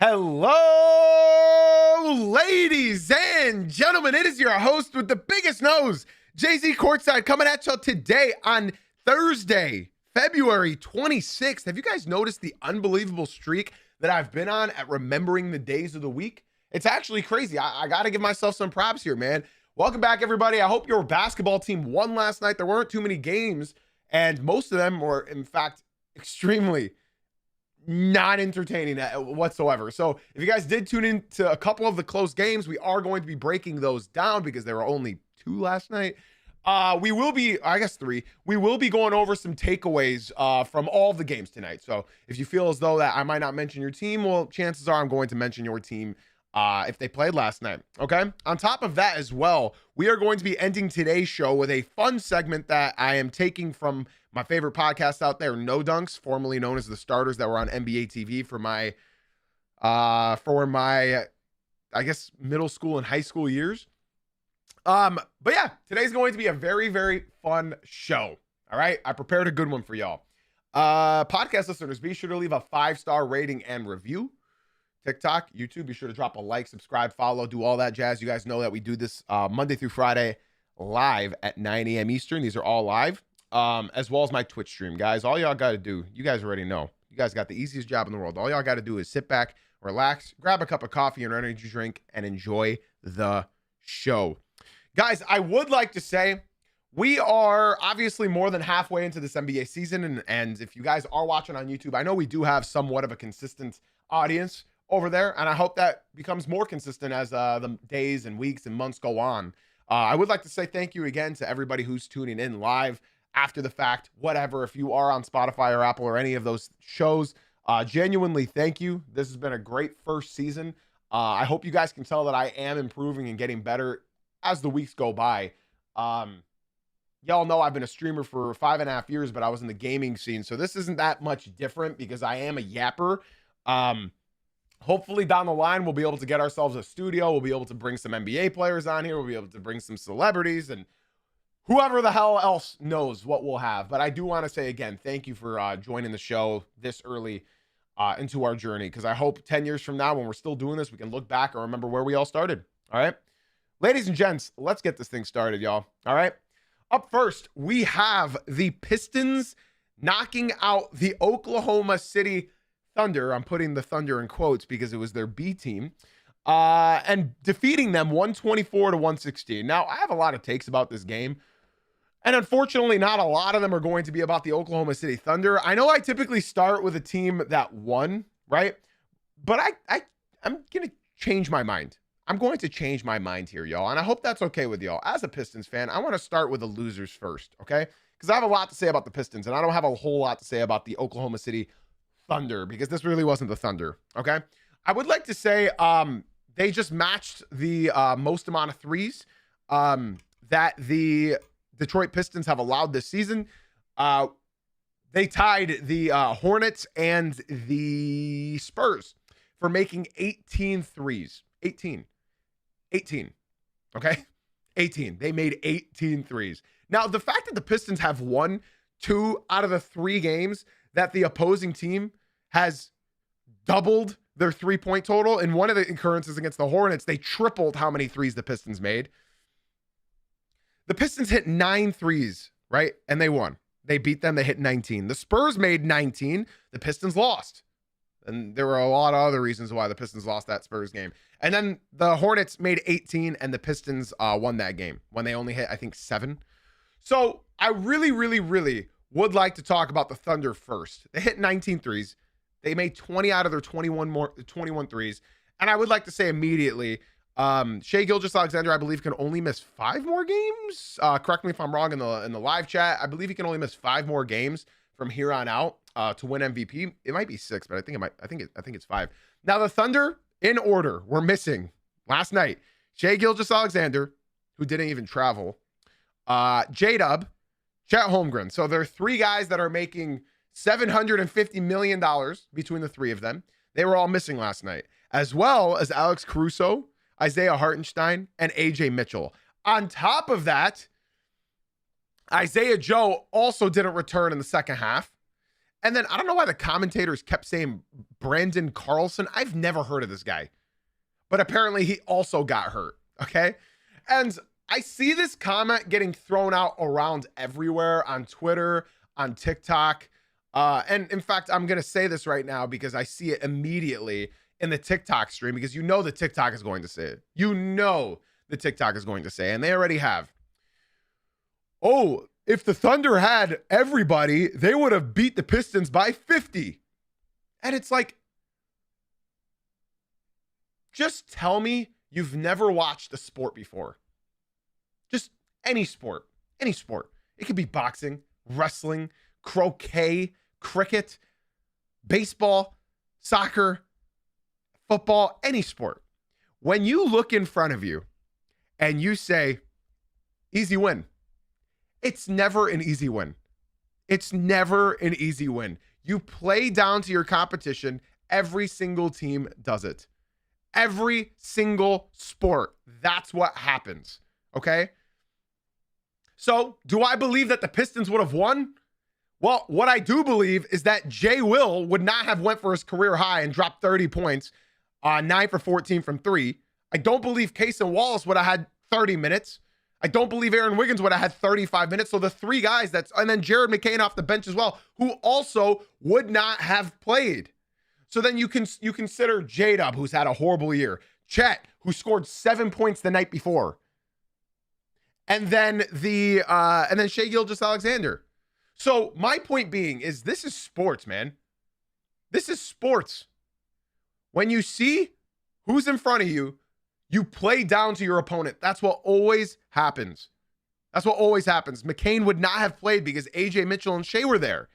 Hello, ladies and gentlemen. It is your host with the biggest nose, Jay-Z Courtside, coming at you today on Thursday, February 26th. Have you guys noticed the unbelievable streak that I've been on at remembering the days of the week? It's actually crazy. I got to give myself some props here, man. Welcome back, everybody. I hope your basketball team won last night. There weren't too many games, and most of them were, in fact, extremely not entertaining whatsoever. So if you guys did tune in to a couple of the close games, we are going to be breaking those down because there were only two last night. We will be, I guess three. We will be going over some takeaways from all the games tonight. So if you feel as though that I might not mention your team, well, chances are I'm going to mention your team if they played last night. Okay. On top of that as well, we are going to be ending today's show with a fun segment that I am taking from my favorite podcast out there, No Dunks, formerly known as The Starters, that were on NBA TV for my, I guess, middle school and high school years. But yeah, today's going to be a very, very fun show. All right. I prepared a good one for y'all. Podcast listeners, be sure to leave a 5-star rating and review. TikTok, YouTube, be sure to drop a like, subscribe, follow, do all that jazz. You guys know that we do this Monday through Friday live at 9 a.m. Eastern. These are all live, as well as my Twitch stream. Guys, all y'all got to do, you guys already know, you guys got the easiest job in the world. All y'all got to do is sit back, relax, grab a cup of coffee and an energy drink, and enjoy the show. Guys, I would like to say we are obviously more than halfway into this NBA season, and if you guys are watching on YouTube, I know we do have somewhat of a consistent audience over there, and I hope that becomes more consistent as the days and weeks and months go on. I would like to say thank you again to everybody who's tuning in live, after the fact, whatever. If you are on Spotify or Apple or any of those shows, genuinely thank you. This has been a great first season. I hope you guys can tell that I am improving and getting better as the weeks go by. Y'all know I've been a streamer for 5.5 years, but I was in the gaming scene, so this isn't that much different because I am a yapper. Hopefully down the line, we'll be able to get ourselves a studio. We'll be able to bring some NBA players on here. We'll be able to bring some celebrities and whoever the hell else knows what we'll have. But I do want to say again, thank you for joining the show this early into our journey, because I hope 10 years from now, when we're still doing this, we can look back and remember where we all started. All right. Ladies and gents, let's get this thing started, y'all. All right. Up first, we have the Pistons knocking out the Oklahoma City Thunder. I'm putting the Thunder in quotes because it was their B team, and defeating them 124-116. Now, I have a lot of takes about this game, and unfortunately, not a lot of them are going to be about the Oklahoma City Thunder. I know I typically start with a team that won, right? But I'm going to change my mind. I'm going to change my mind here, y'all, and I hope that's okay with y'all. As a Pistons fan, I want to start with the losers first, okay? Because I have a lot to say about the Pistons, and I don't have a whole lot to say about the Oklahoma City Thunder, because this really wasn't the Thunder. Okay. I would like to say they just matched the most amount of threes that the Detroit Pistons have allowed this season. They tied the Hornets and the Spurs for making 18 threes. 18. Okay. 18. They made 18 threes. Now, the fact that the Pistons have won 2 out of the 3 games that the opposing team has doubled their 3-point total. In one of the occurrences against the Hornets, they tripled how many threes the Pistons made. The Pistons hit 9 threes, right? And they won. They beat them. They hit 19. The Spurs made 19. The Pistons lost. And there were a lot of other reasons why the Pistons lost that Spurs game. And then the Hornets made 18, and the Pistons won that game when they only hit, I think, 7. So I really would like to talk about the Thunder first. They hit 19 threes. They made 20 out of their 21 threes. And I would like to say immediately, Shai Gilgeous-Alexander, I believe, can only miss 5 more games. Correct me if I'm wrong in the live chat. I believe he can only miss 5 more games from here on out to win MVP. It might be 6, but I think it's 5. Now the Thunder, in order, were missing last night Shai Gilgeous-Alexander, who didn't even travel, J-Dub, Chet Holmgren. So there are 3 guys that are making $750 million between the 3 of them. They were all missing last night, as well as Alex Caruso, Isaiah Hartenstein, and AJ Mitchell. On top of that, Isaiah Joe also didn't return in the second half. And then I don't know why the commentators kept saying Brandon Carlson. I've never heard of this guy, but apparently he also got hurt. Okay. And I see this comment getting thrown out around everywhere on Twitter, on TikTok. And in fact, I'm going to say this right now because I see it immediately in the TikTok stream, because you know the TikTok is going to say it. You know the TikTok is going to say, and they already have. Oh, if the Thunder had everybody, they would have beat the Pistons by 50. And it's like, just tell me you've never watched a sport before. Just any sport, any sport. It could be boxing, wrestling, croquet, cricket, baseball, soccer, football, any sport. When you look in front of you and you say, easy win, it's never an easy win. It's never an easy win. You play down to your competition. Every single team does it. Every single sport. That's what happens. Okay? So, do I believe that the Pistons would have won? Well, what I do believe is that Jay Will would not have went for his career high and dropped 30 points, 9 for 14 from 3. I don't believe Cason Wallace would have had 30 minutes. I don't believe Aaron Wiggins would have had 35 minutes. So the three guys and then Jared McCain off the bench as well, who also would not have played. So then you consider J-Dub, who's had a horrible year. Chet, who scored 7 points the night before. And then Shai Gilgeous-Alexander. So my point being is this is sports, man. This is sports. When you see who's in front of you, you play down to your opponent. That's what always happens. That's what always happens. McCain would not have played because AJ Mitchell and Shea were there.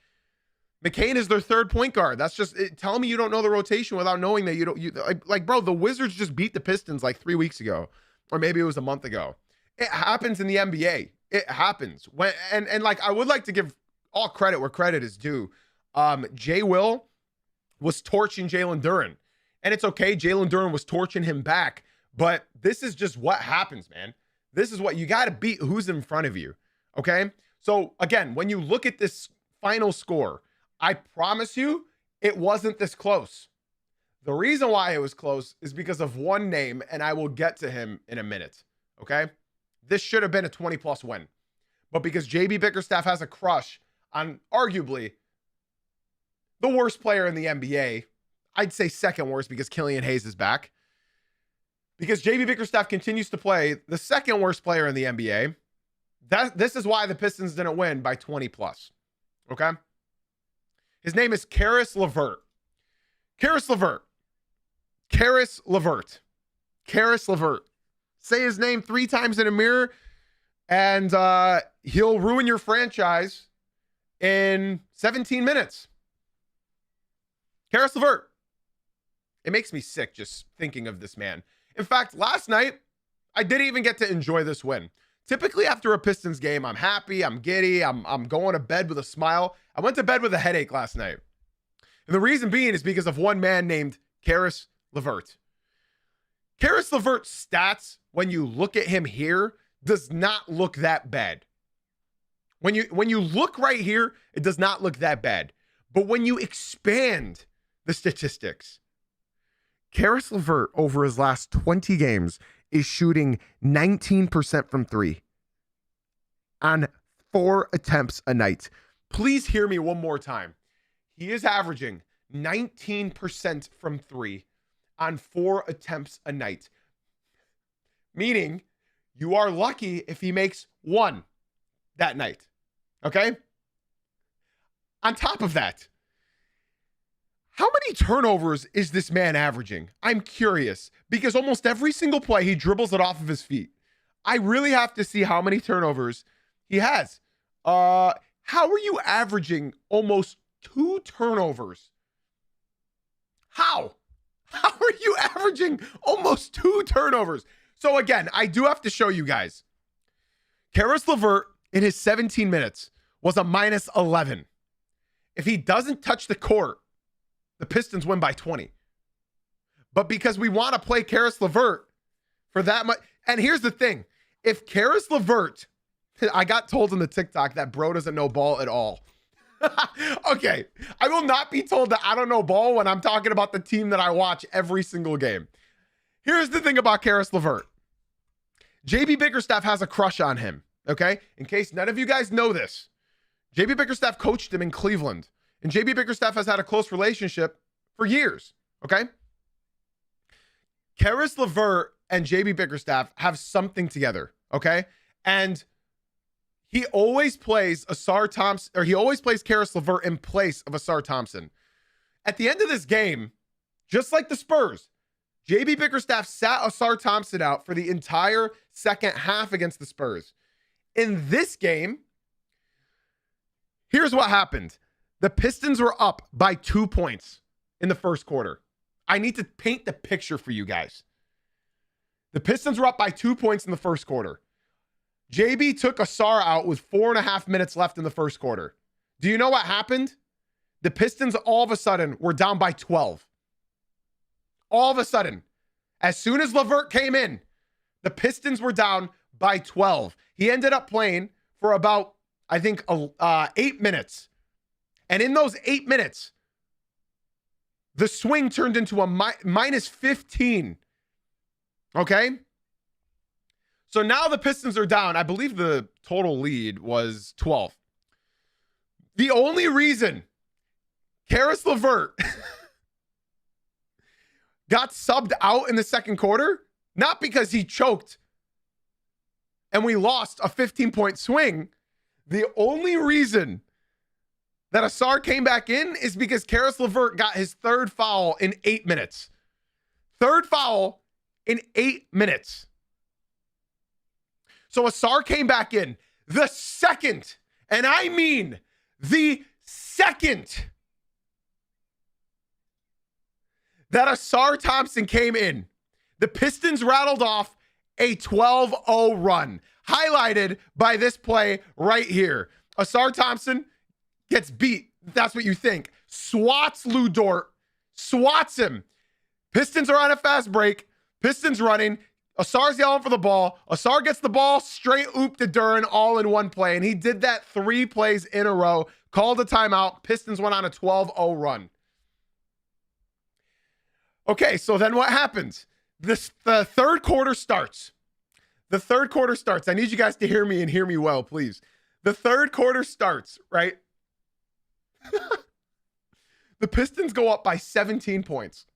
McCain is their third point guard. That's just tell me you don't know the rotation without knowing that you don't. Bro, the Wizards just beat the Pistons like 3 weeks ago, or maybe it was a month ago. It happens in the NBA. It happens and I would like to give all credit where credit is due. Jay Will was torching Jalen Duren, and it's okay. Jalen Duren was torching him back, but this is just what happens, man. This is what you got to beat who's in front of you. Okay. So again, when you look at this final score, I promise you it wasn't this close. The reason why it was close is because of one name, and I will get to him in a minute. Okay. This should have been a 20+ win, but because JB Bickerstaff has a crush on arguably the worst player in the NBA, I'd say second worst because Killian Hayes is back. Because JB Bickerstaff continues to play the second worst player in the NBA. This is why the Pistons didn't win by 20+. Okay? His name is Caris LeVert. Caris LeVert. Caris LeVert. Caris LeVert. Say his name 3 times in a mirror, and he'll ruin your franchise in 17 minutes. Caris LeVert. It makes me sick just thinking of this man. In fact, last night, I didn't even get to enjoy this win. Typically, after a Pistons game, I'm happy, I'm giddy, I'm going to bed with a smile. I went to bed with a headache last night. And the reason being is because of one man named Caris LeVert. Caris LeVert's stats, when you look at him here, does not look that bad. When you look right here, it does not look that bad. But when you expand the statistics, Caris LeVert over his last 20 games is shooting 19% from 3 on 4 attempts a night. Please hear me one more time. He is averaging 19% from 3 on 4 attempts a night. Meaning you are lucky if he makes 1 that night. Okay? On top of that, how many turnovers is this man averaging? I'm curious, because almost every single play he dribbles it off of his feet. I really have to see how many turnovers he has. How are you averaging almost 2 turnovers? How are you averaging almost 2 turnovers? So again, I do have to show you guys. Caris LeVert in his 17 minutes was a -11. If he doesn't touch the court, the Pistons win by 20. But because we want to play Caris LeVert for that much. And here's the thing. If Caris LeVert, I got told in the TikTok that bro doesn't know ball at all. Okay, I will not be told that I don't know ball when I'm talking about the team that I watch every single game. Here's the thing about Karis LeVert. JB Bickerstaff has a crush on him, okay? In case none of you guys know this, JB Bickerstaff coached him in Cleveland, and JB Bickerstaff has had a close relationship for years, okay? Karis LeVert and JB Bickerstaff have something together, okay? And he always plays Asar Thompson, or he always plays Karis LeVert in place of Asar Thompson. At the end of this game, just like the Spurs, JB Bickerstaff sat Asar Thompson out for the entire second half against the Spurs. In this game, here's what happened. The Pistons were up by 2 points in the first quarter. I need to paint the picture for you guys. The Pistons were up by 2 points in the first quarter. JB took Asar out with 4.5 minutes left in the first quarter. Do you know what happened? The Pistons all of a sudden were down by 12. All of a sudden, as soon as LeVert came in, the Pistons were down by 12. He ended up playing for about, I think, 8 minutes. And in those 8 minutes, the swing turned into a minus 15. Okay? So now the Pistons are down. I believe the total lead was 12. The only reason Karis LeVert got subbed out in the second quarter, not because he choked and we lost a 15-point swing. The only reason that Asar came back in is because Karis LeVert got his third foul in 8 minutes. Third foul in 8 minutes. So Asar came back in the second, and I mean the second, that Asar Thompson came in. The Pistons rattled off a 12-0 run, highlighted by this play right here. Asar Thompson gets beat. That's what you think. Swats Lou Dort. Swats him. Pistons are on a fast break. Pistons running. Asar's yelling for the ball. Asar gets the ball, straight oop to Duren, all in one play. And he did that 3 plays in a row. Called a timeout. Pistons went on a 12-0 run. Okay, so then what happens? The third quarter starts. The third quarter starts. I need you guys to hear me and hear me well, please. The third quarter starts, right? The Pistons go up by 17 points.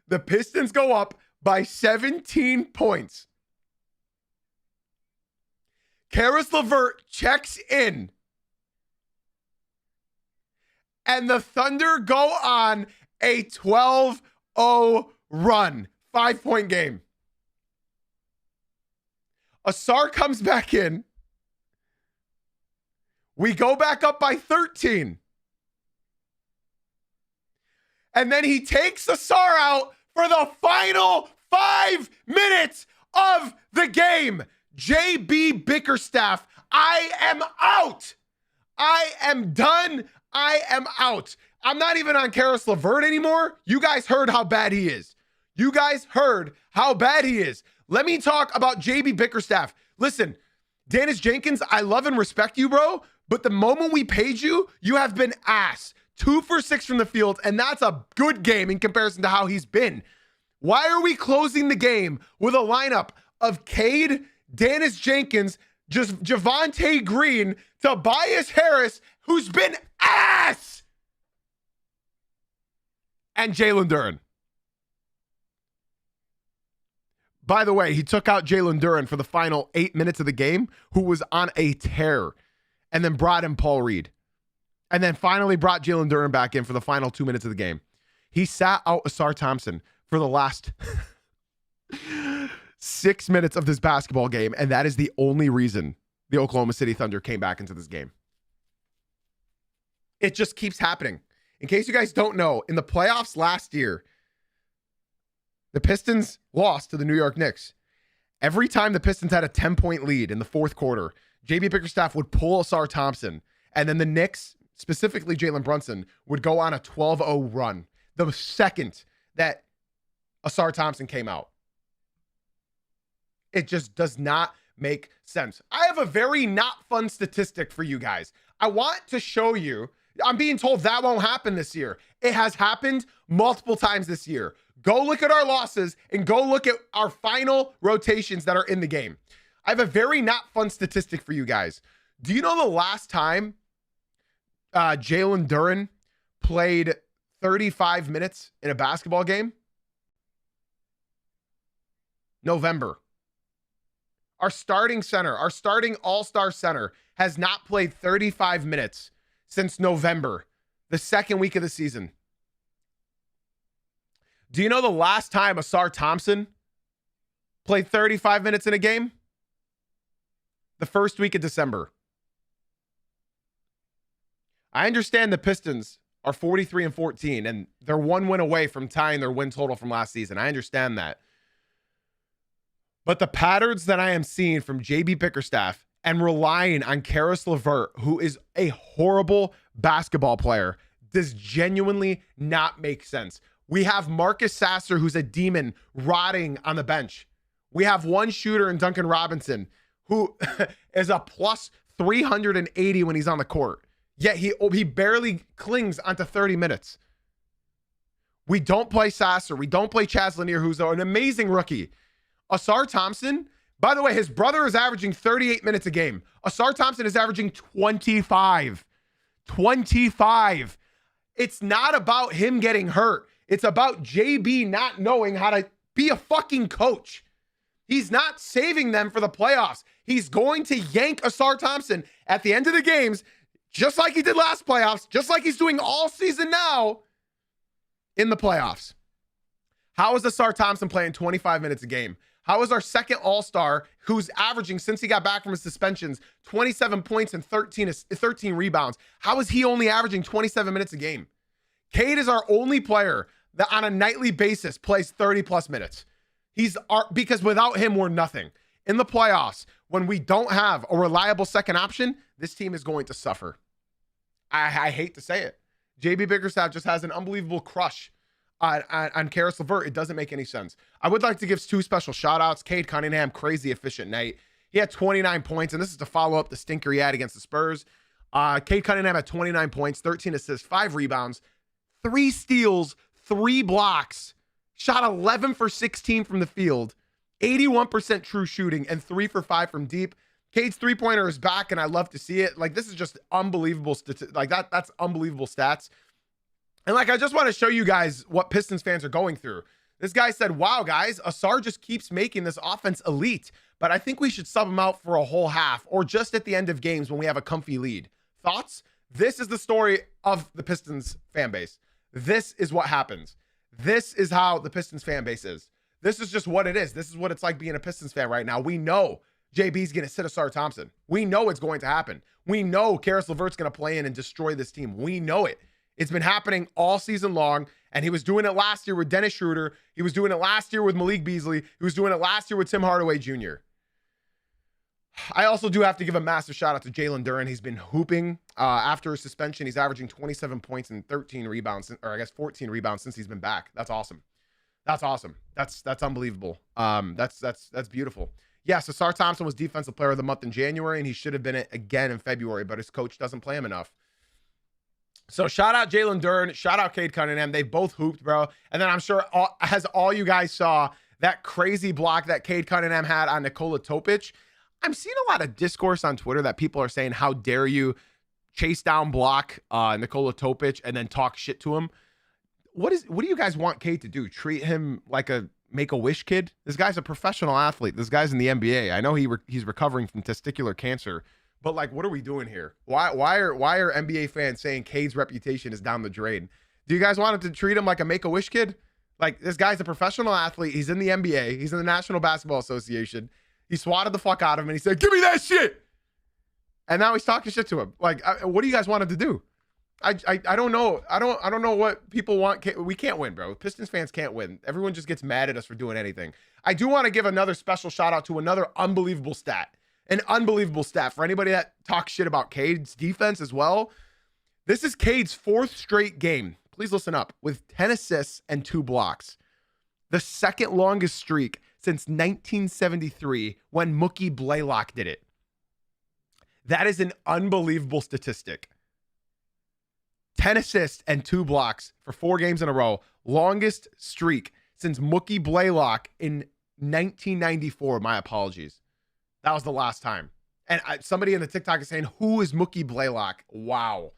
The Pistons go up by 17 points. Karis LeVert checks in. And the Thunder go on a 12-0 run. 5-point game. Asar comes back in. We go back up by 13. And then he takes Asar out for the final 5 minutes of the game. JB Bickerstaff, I am out. I am done. I am out. I'm not even on Karis LeVert anymore. You guys heard how bad he is. You guys heard how bad he is. Let me talk about JB Bickerstaff. Listen, Dennis Jenkins, I love and respect you, bro. But the moment we paid you, you have been ass. 2 for 6 from the field, and that's a good game in comparison to how he's been. Why are we closing the game with a lineup of Cade, Dennis Jenkins, just Javonte Green, Tobias Harris, who's been ass, and Jalen Duren? By the way, he took out Jalen Duren for the final 8 minutes of the game, who was on a tear, and then brought in Paul Reed. And then finally brought Jalen Duren back in for the final 2 minutes of the game. He sat out Asar Thompson for the last 6 minutes of this basketball game, and that is the only reason the Oklahoma City Thunder came back into this game. It just keeps happening. In case you guys don't know, in the playoffs last year, the Pistons lost to the New York Knicks. Every time the Pistons had a 10-point lead in the fourth quarter, JB Bickerstaff would pull Asar Thompson, and then the Knicks, specifically Jalen Brunson, would go on a 12-0 run the second that Asar Thompson came out. It just does not make sense. I have a very not fun statistic for you guys. I want to show you. I'm being told that won't happen this year. It has happened multiple times this year. Go look at our losses and go look at our final rotations that are in the game. I have a very not fun statistic for you guys. Do you know the last time Jalen Duren played 35 minutes in a basketball game? November. Our starting center, our starting all-star center has not played 35 minutes since November, the second week of the season. Do you know the last time Asar Thompson played 35 minutes in a game? The first week of December. I understand the Pistons are 43-14, and they're one win away from tying their win total from last season. I understand that. But the patterns that I am seeing from JB Bickerstaff and relying on Karis LeVert, who is a horrible basketball player, does genuinely not make sense. We have Marcus Sasser, who's a demon, rotting on the bench. We have one shooter in Duncan Robinson, who is a plus 380 when he's on the court. Yet he barely clings onto 30 minutes. We don't play Sasser. We don't play Chaz Lanier, who's an amazing rookie. Asar Thompson, by the way, his brother is averaging 38 minutes a game. Asar Thompson is averaging 25. 25. It's not about him getting hurt. It's about JB not knowing how to be a fucking coach. He's not saving them for the playoffs. He's going to yank Asar Thompson at the end of the games, just like he did last playoffs, just like he's doing all season now in the playoffs. How is Asar Thompson playing 25 minutes a game? How is our second all-star, who's averaging, since he got back from his suspensions, 27 points and 13 rebounds, how is he only averaging 27 minutes a game? Cade is our only player that on a nightly basis plays 30-plus minutes. Because without him, we're nothing. In the playoffs, when we don't have a reliable second option, this team is going to suffer. I hate to say it. JB Bickerstaff just has an unbelievable crush on Karis LeVert. It doesn't make any sense. I would like to give two special shout-outs. Cade Cunningham, crazy efficient night. He had 29 points, and this is to follow up the stinker he had against the Spurs. Cade Cunningham had 29 points, 13 assists, 5 rebounds, 3 steals, 3 blocks, shot 11 for 16 from the field, 81% true shooting, and 3 for 5 from deep. Cade's three-pointer is back, and I love to see it. Like, this is just unbelievable. That's unbelievable stats. And I just want to show you guys what Pistons fans are going through. This guy said, wow, guys, Asar just keeps making this offense elite, but I think we should sub him out for a whole half or just at the end of games when we have a comfy lead. Thoughts? This is the story of the Pistons fan base. This is what happens. This is how the Pistons fan base is. This is just what it is. This is what it's like being a Pistons fan right now. We know JB's going to sit Asar Thompson. We know it's going to happen. We know Karis LeVert's going to play in and destroy this team. We know it. It's been happening all season long, and he was doing it last year with Dennis Schroeder. He was doing it last year with Malik Beasley. He was doing it last year with Tim Hardaway Jr. I also do have to give a massive shout out to Jalen Duren. He's been hooping after his suspension. He's averaging 27 points and 13 rebounds, or I guess 14 rebounds since he's been back. That's awesome. That's awesome. That's unbelievable. That's beautiful. Yes, Asar Thompson was Defensive Player of the Month in January, and he should have been it again in February, but his coach doesn't play him enough. So shout out Jalen Duren, shout out Cade Cunningham. They both hooped, bro. And then I'm sure as all you guys saw, that crazy block that Cade Cunningham had on Nikola Topic. I'm seeing a lot of discourse on Twitter that people are saying, how dare you chase down block Nikola Topic and then talk shit to him? What do you guys want Cade to do? Treat him like a Make-A-Wish kid? This guy's a professional athlete. This guy's in the NBA. I know he's recovering from testicular cancer. But what are we doing here? Why are NBA fans saying Cade's reputation is down the drain? Do you guys want him to treat him like a Make-A-Wish kid? This guy's a professional athlete. He's in the NBA. He's in the National Basketball Association. He swatted the fuck out of him and he said, "Give me that shit." And now he's talking shit to him. What do you guys want him to do? I don't know. I don't know what people want. We can't win, bro. Pistons fans can't win. Everyone just gets mad at us for doing anything. I do want to give another special shout out to another unbelievable stat. An unbelievable stat for anybody that talks shit about Cade's defense as well. This is Cade's 4th straight game. Please listen up. With 10 assists and 2 blocks. The second longest streak since 1973 when Mookie Blaylock did it. That is an unbelievable statistic. 10 assists and 2 blocks for 4 games in a row. Longest streak since Mookie Blaylock in 1994. My apologies. That was the last time. And somebody in the TikTok is saying, who is Mookie Blaylock? Wow.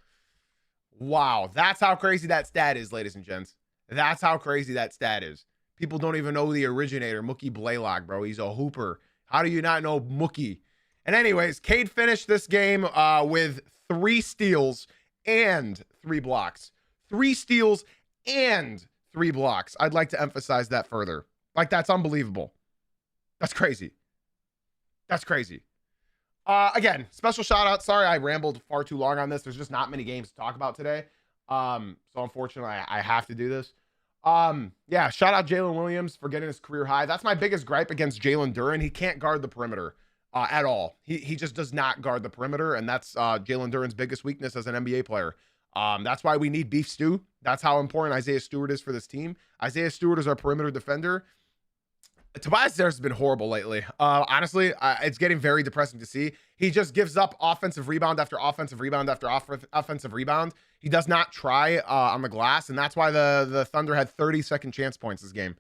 Wow. That's how crazy that stat is, ladies and gents. That's how crazy that stat is. People don't even know the originator, Mookie Blaylock, bro. He's a hooper. How do you not know Mookie? And anyways, Cade finished this game with 3 steals and 3 blocks. 3 steals and 3 blocks. I'd like to emphasize that further. Like, that's unbelievable. That's crazy. That's crazy. Again, special shout out. Sorry, I rambled far too long on this. There's just not many games to talk about today. So unfortunately, I have to do this. Yeah, shout out Jalen Williams for getting his career high. That's my biggest gripe against Jalen Duren. He can't guard the perimeter at all. He just does not guard the perimeter, and that's Jalen Duren's biggest weakness as an NBA player. That's why we need Beef Stew. That's how important Isaiah Stewart is for this team. Isaiah Stewart is our perimeter defender. Tobias Harris has been horrible lately. Honestly, it's getting very depressing to see. He just gives up offensive rebound after offensive rebound after offensive rebound. He does not try on the glass, and that's why the Thunder had 30-second chance points this game.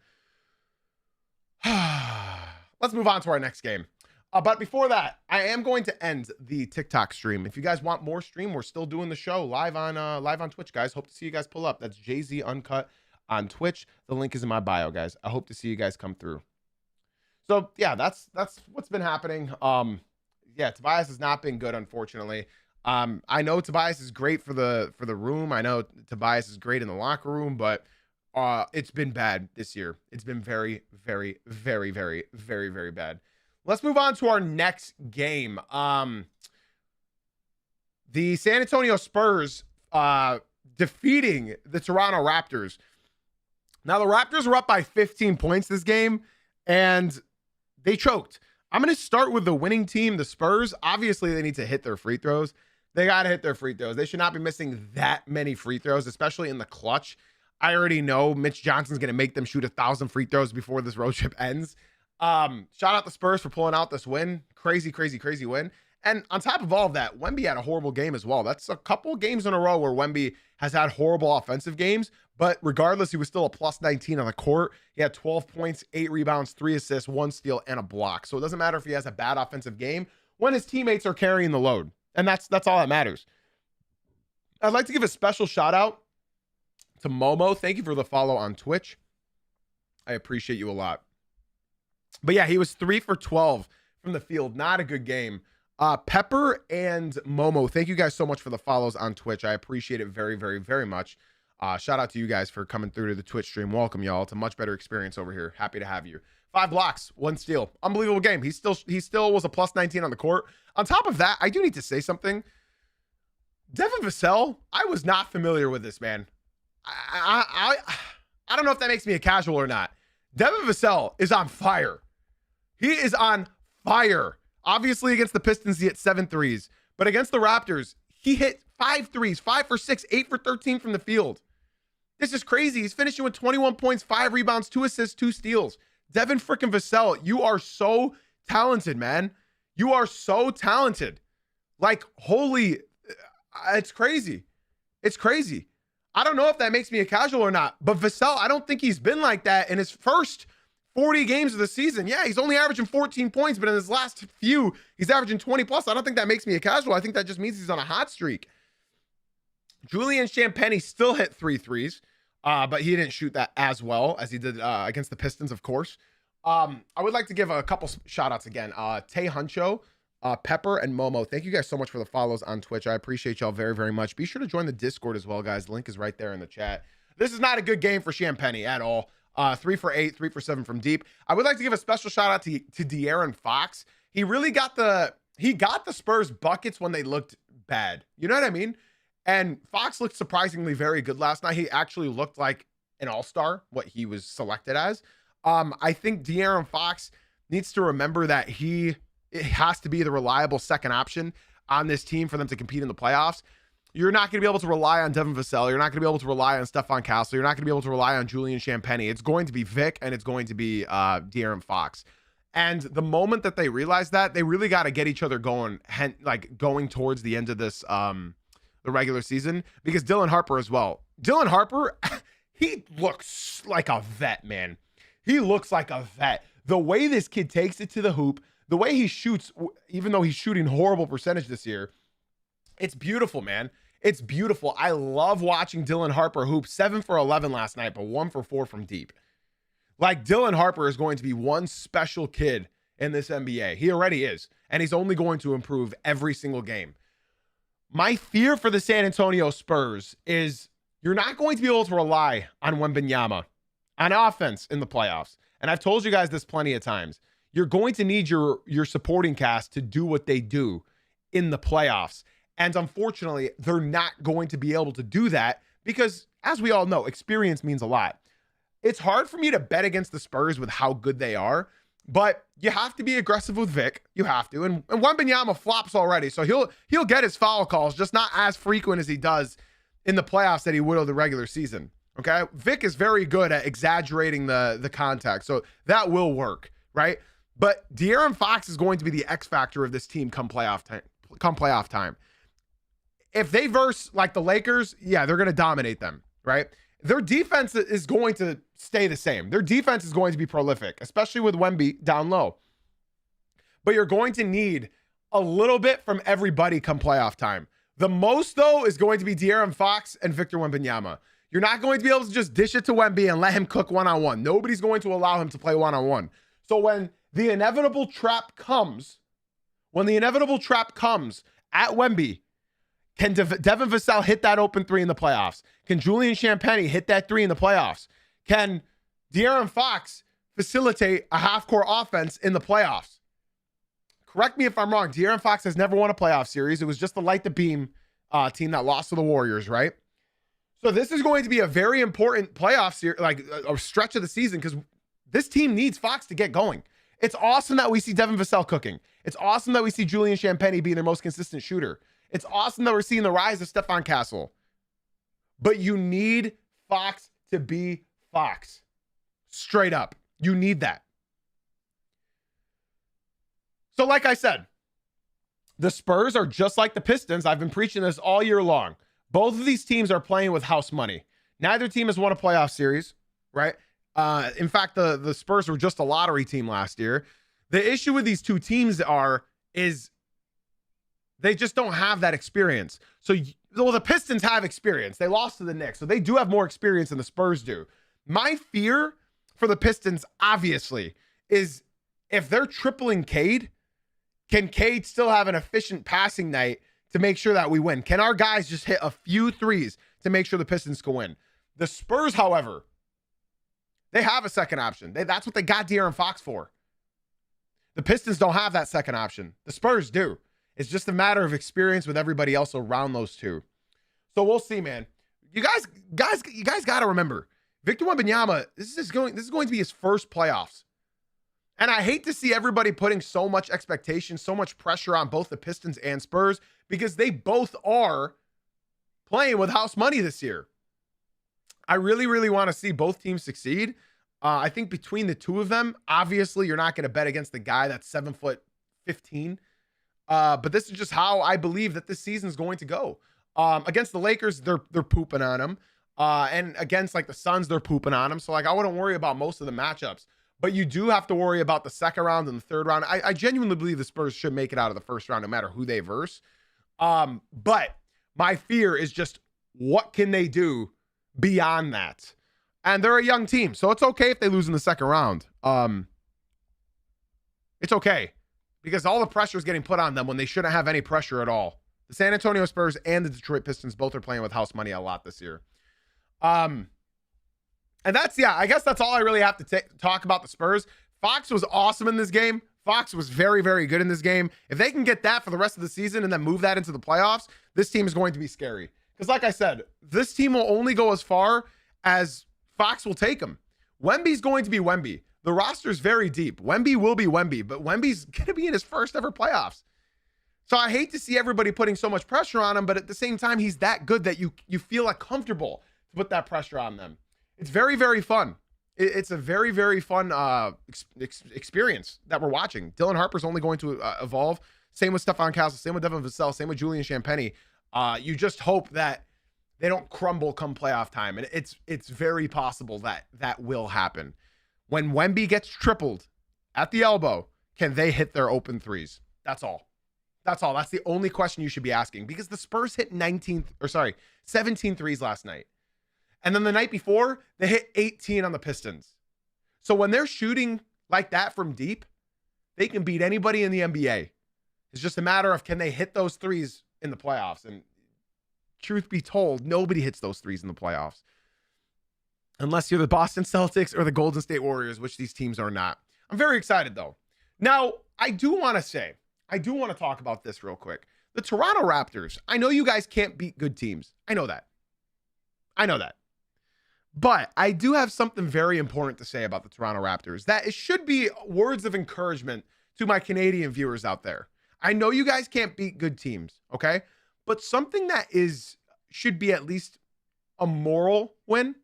Let's move on to our next game. But before that, I am going to end the TikTok stream. If you guys want more stream, we're still doing the show live on Twitch, guys. Hope to see you guys pull up. That's Jay-Z Uncut on Twitch. The link is in my bio, guys. I hope to see you guys come through. So yeah, that's what's been happening. Yeah, Tobias has not been good, unfortunately. I know Tobias is great for the room. I know Tobias is great in the locker room, but it's been bad this year. It's been very, very, very, very, very, very bad. Let's move on to our next game. The San Antonio Spurs defeating the Toronto Raptors. Now the Raptors were up by 15 points this game, and they choked. I'm going to start with the winning team, the Spurs. Obviously, they need to hit their free throws. They got to hit their free throws. They should not be missing that many free throws, especially in the clutch. I already know Mitch Johnson's going to make them shoot 1,000 free throws before this road trip ends. Shout out the Spurs for pulling out this win. Crazy, crazy, crazy win. And on top of all of that, Wemby had a horrible game as well. That's a couple games in a row where Wemby has had horrible offensive games, but regardless, he was still a plus 19 on the court. He had 12 points, 8 rebounds, 3 assists, 1 steal, and a block. So it doesn't matter if he has a bad offensive game when his teammates are carrying the load. And that's all that matters. I'd like to give a special shout out to Momo. Thank you for the follow on Twitch. I appreciate you a lot. But yeah, he was 3 for 12 from the field. Not a good game. Pepper and Momo, thank you guys so much for the follows on Twitch. I appreciate it very, very, very much. Shout out to you guys for coming through to the Twitch stream. Welcome, y'all. It's a much better experience over here. Happy to have you. 5 blocks, 1 steal. Unbelievable game. He still was a plus 19 on the court. On top of that, I do need to say something. Devin Vassell, I was not familiar with this man. I don't know if that makes me a casual or not. Devin Vassell is on fire. He is on fire. Obviously, against the Pistons, he hit 7 threes. But against the Raptors, he hit 5 threes, 5 for 6, 8 for 13 from the field. This is crazy. He's finishing with 21 points, 5 rebounds, 2 assists, 2 steals. Devin frickin' Vassell, you are so talented, man. You are so talented. Like, holy, it's crazy. It's crazy. I don't know if that makes me a casual or not, but Vassell, I don't think he's been like that in his first 40 games of the season. Yeah, he's only averaging 14 points, but in his last few, he's averaging 20 plus. I don't think that makes me a casual. I think that just means he's on a hot streak. Julian Champagnie still hit 3 threes, but he didn't shoot that as well as he did against the Pistons, of course. I would like to give a couple shout outs again. Tay Huncho, Pepper, and Momo. Thank you guys so much for the follows on Twitch. I appreciate y'all very, very much. Be sure to join the Discord as well, guys. The link is right there in the chat. This is not a good game for Champagnie at all. 3 for 8, 3 for 7 from deep. I would like to give a special shout out to De'Aaron Fox. He really got the Spurs buckets when they looked bad. You know what I mean? And Fox looked surprisingly very good last night. He actually looked like an all-star, what he was selected as. I think De'Aaron Fox needs to remember that it has to be the reliable second option on this team for them to compete in the playoffs. You're not going to be able to rely on Devin Vassell. You're not going to be able to rely on Stephon Castle. You're not going to be able to rely on Julian Champagnie. It's going to be Vic, and it's going to be De'Aaron Fox. And the moment that they realize that, they really got to get each other going, like going towards the end of this, the regular season, because Dylan Harper as well. Dylan Harper, he looks like a vet, man. He looks like a vet. The way this kid takes it to the hoop, the way he shoots, even though he's shooting horrible percentage this year, it's beautiful, man. It's beautiful. I love watching Dylan Harper hoop. 7 for 11 last night, but 1 for 4 from deep. Like, Dylan Harper is going to be one special kid in this NBA. He already is. And he's only going to improve every single game. My fear for the San Antonio Spurs is you're not going to be able to rely on Wembanyama on offense in the playoffs. And I've told you guys this plenty of times. You're going to need your supporting cast to do what they do in the playoffs. And unfortunately, they're not going to be able to do that because, as we all know, experience means a lot. It's hard for me to bet against the Spurs with how good they are, but you have to be aggressive with Vic. You have to. And Wembanyama flops already, so he'll get his foul calls, just not as frequent as he does in the playoffs that he would of the regular season. Okay? Vic is very good at exaggerating the contact, so that will work, right? But De'Aaron Fox is going to be the X factor of this team come playoff time. If they verse like the Lakers, yeah, they're going to dominate them, right? Their defense is going to stay the same. Their defense is going to be prolific, especially with Wemby down low. But you're going to need a little bit from everybody come playoff time. The most, though, is going to be De'Aaron Fox and Victor Wembanyama. You're not going to be able to just dish it to Wemby and let him cook one-on-one. Nobody's going to allow him to play one-on-one. So when the inevitable trap comes at Wemby, can Devin Vassell hit that open three in the playoffs? Can Julian Champagnie hit that three in the playoffs? Can De'Aaron Fox facilitate a half-court offense in the playoffs? Correct me if I'm wrong. De'Aaron Fox has never won a playoff series. It was just the Light the Beam team that lost to the Warriors, right? So this is going to be a very important playoff series, like a stretch of the season, because this team needs Fox to get going. It's awesome that we see Devin Vassell cooking. It's awesome that we see Julian Champagnie being their most consistent shooter. It's awesome that we're seeing the rise of Stephon Castle. But you need Fox to be Fox. Straight up. You need that. So like I said, the Spurs are just like the Pistons. I've been preaching this all year long. Both of these teams are playing with house money. Neither team has won a playoff series, right? In fact, the Spurs were just a lottery team last year. The issue with these two teams is they just don't have that experience. So, well, the Pistons have experience. They lost to the Knicks, so they do have more experience than the Spurs do. My fear for the Pistons, obviously, is if they're tripling Cade, can Cade still have an efficient passing night to make sure that we win? Can our guys just hit a few threes to make sure the Pistons can win? The Spurs, however, they have a second option. That's what they got De'Aaron Fox for. The Pistons don't have that second option. The Spurs do. It's just a matter of experience with everybody else around those two. So we'll see, man. You guys got to remember, Victor Wembanyama, this is going to be his first playoffs. And I hate to see everybody putting so much expectation, so much pressure on both the Pistons and Spurs, because they both are playing with house money this year. I really, really want to see both teams succeed. I think between the two of them, obviously you're not going to bet against the guy that's 7'15". But this is just how I believe that this season is going to go. Against the Lakers, they're pooping on them. And against like the Suns, they're pooping on them. So like I wouldn't worry about most of the matchups. But you do have to worry about the second round and the third round. I genuinely believe the Spurs should make it out of the first round no matter who they verse. But my fear is just what can they do beyond that? And they're a young team, so it's okay if they lose in the second round. It's okay because all the pressure is getting put on them when they shouldn't have any pressure at all. The San Antonio Spurs and the Detroit Pistons both are playing with house money a lot this year. And that's, yeah, I guess that's all I really have to talk about the Spurs. Fox was awesome in this game. Fox was very, very good in this game. If they can get that for the rest of the season and then move that into the playoffs, this team is going to be scary. Because like I said, this team will only go as far as Fox will take them. Wemby's going to be Wemby. The roster is very deep. Wemby will be Wemby, but Wemby's going to be in his first ever playoffs. So I hate to see everybody putting so much pressure on him, but at the same time, he's that good that you feel like comfortable to put that pressure on them. It's very, very fun. It's a very, very fun experience that we're watching. Dylan Harper's only going to evolve. Same with Stephon Castle. Same with Devin Vassell. Same with Julian Champagny. You just hope that they don't crumble come playoff time. And it's very possible that that will happen. When Wemby gets tripled at the elbow, can they hit their open threes? That's all. That's all. That's the only question you should be asking, because the Spurs hit 17 threes last night. And then the night before, they hit 18 on the Pistons. So when they're shooting like that from deep, they can beat anybody in the NBA. It's just a matter of, can they hit those threes in the playoffs? And truth be told, nobody hits those threes in the playoffs. Unless you're the Boston Celtics or the Golden State Warriors, which these teams are not. I'm very excited, though. Now, I do want to talk about this real quick. The Toronto Raptors, I know you guys can't beat good teams. I know that. But I do have something very important to say about the Toronto Raptors, that it should be words of encouragement to my Canadian viewers out there. I know you guys can't beat good teams, okay? But something that should be at least a moral win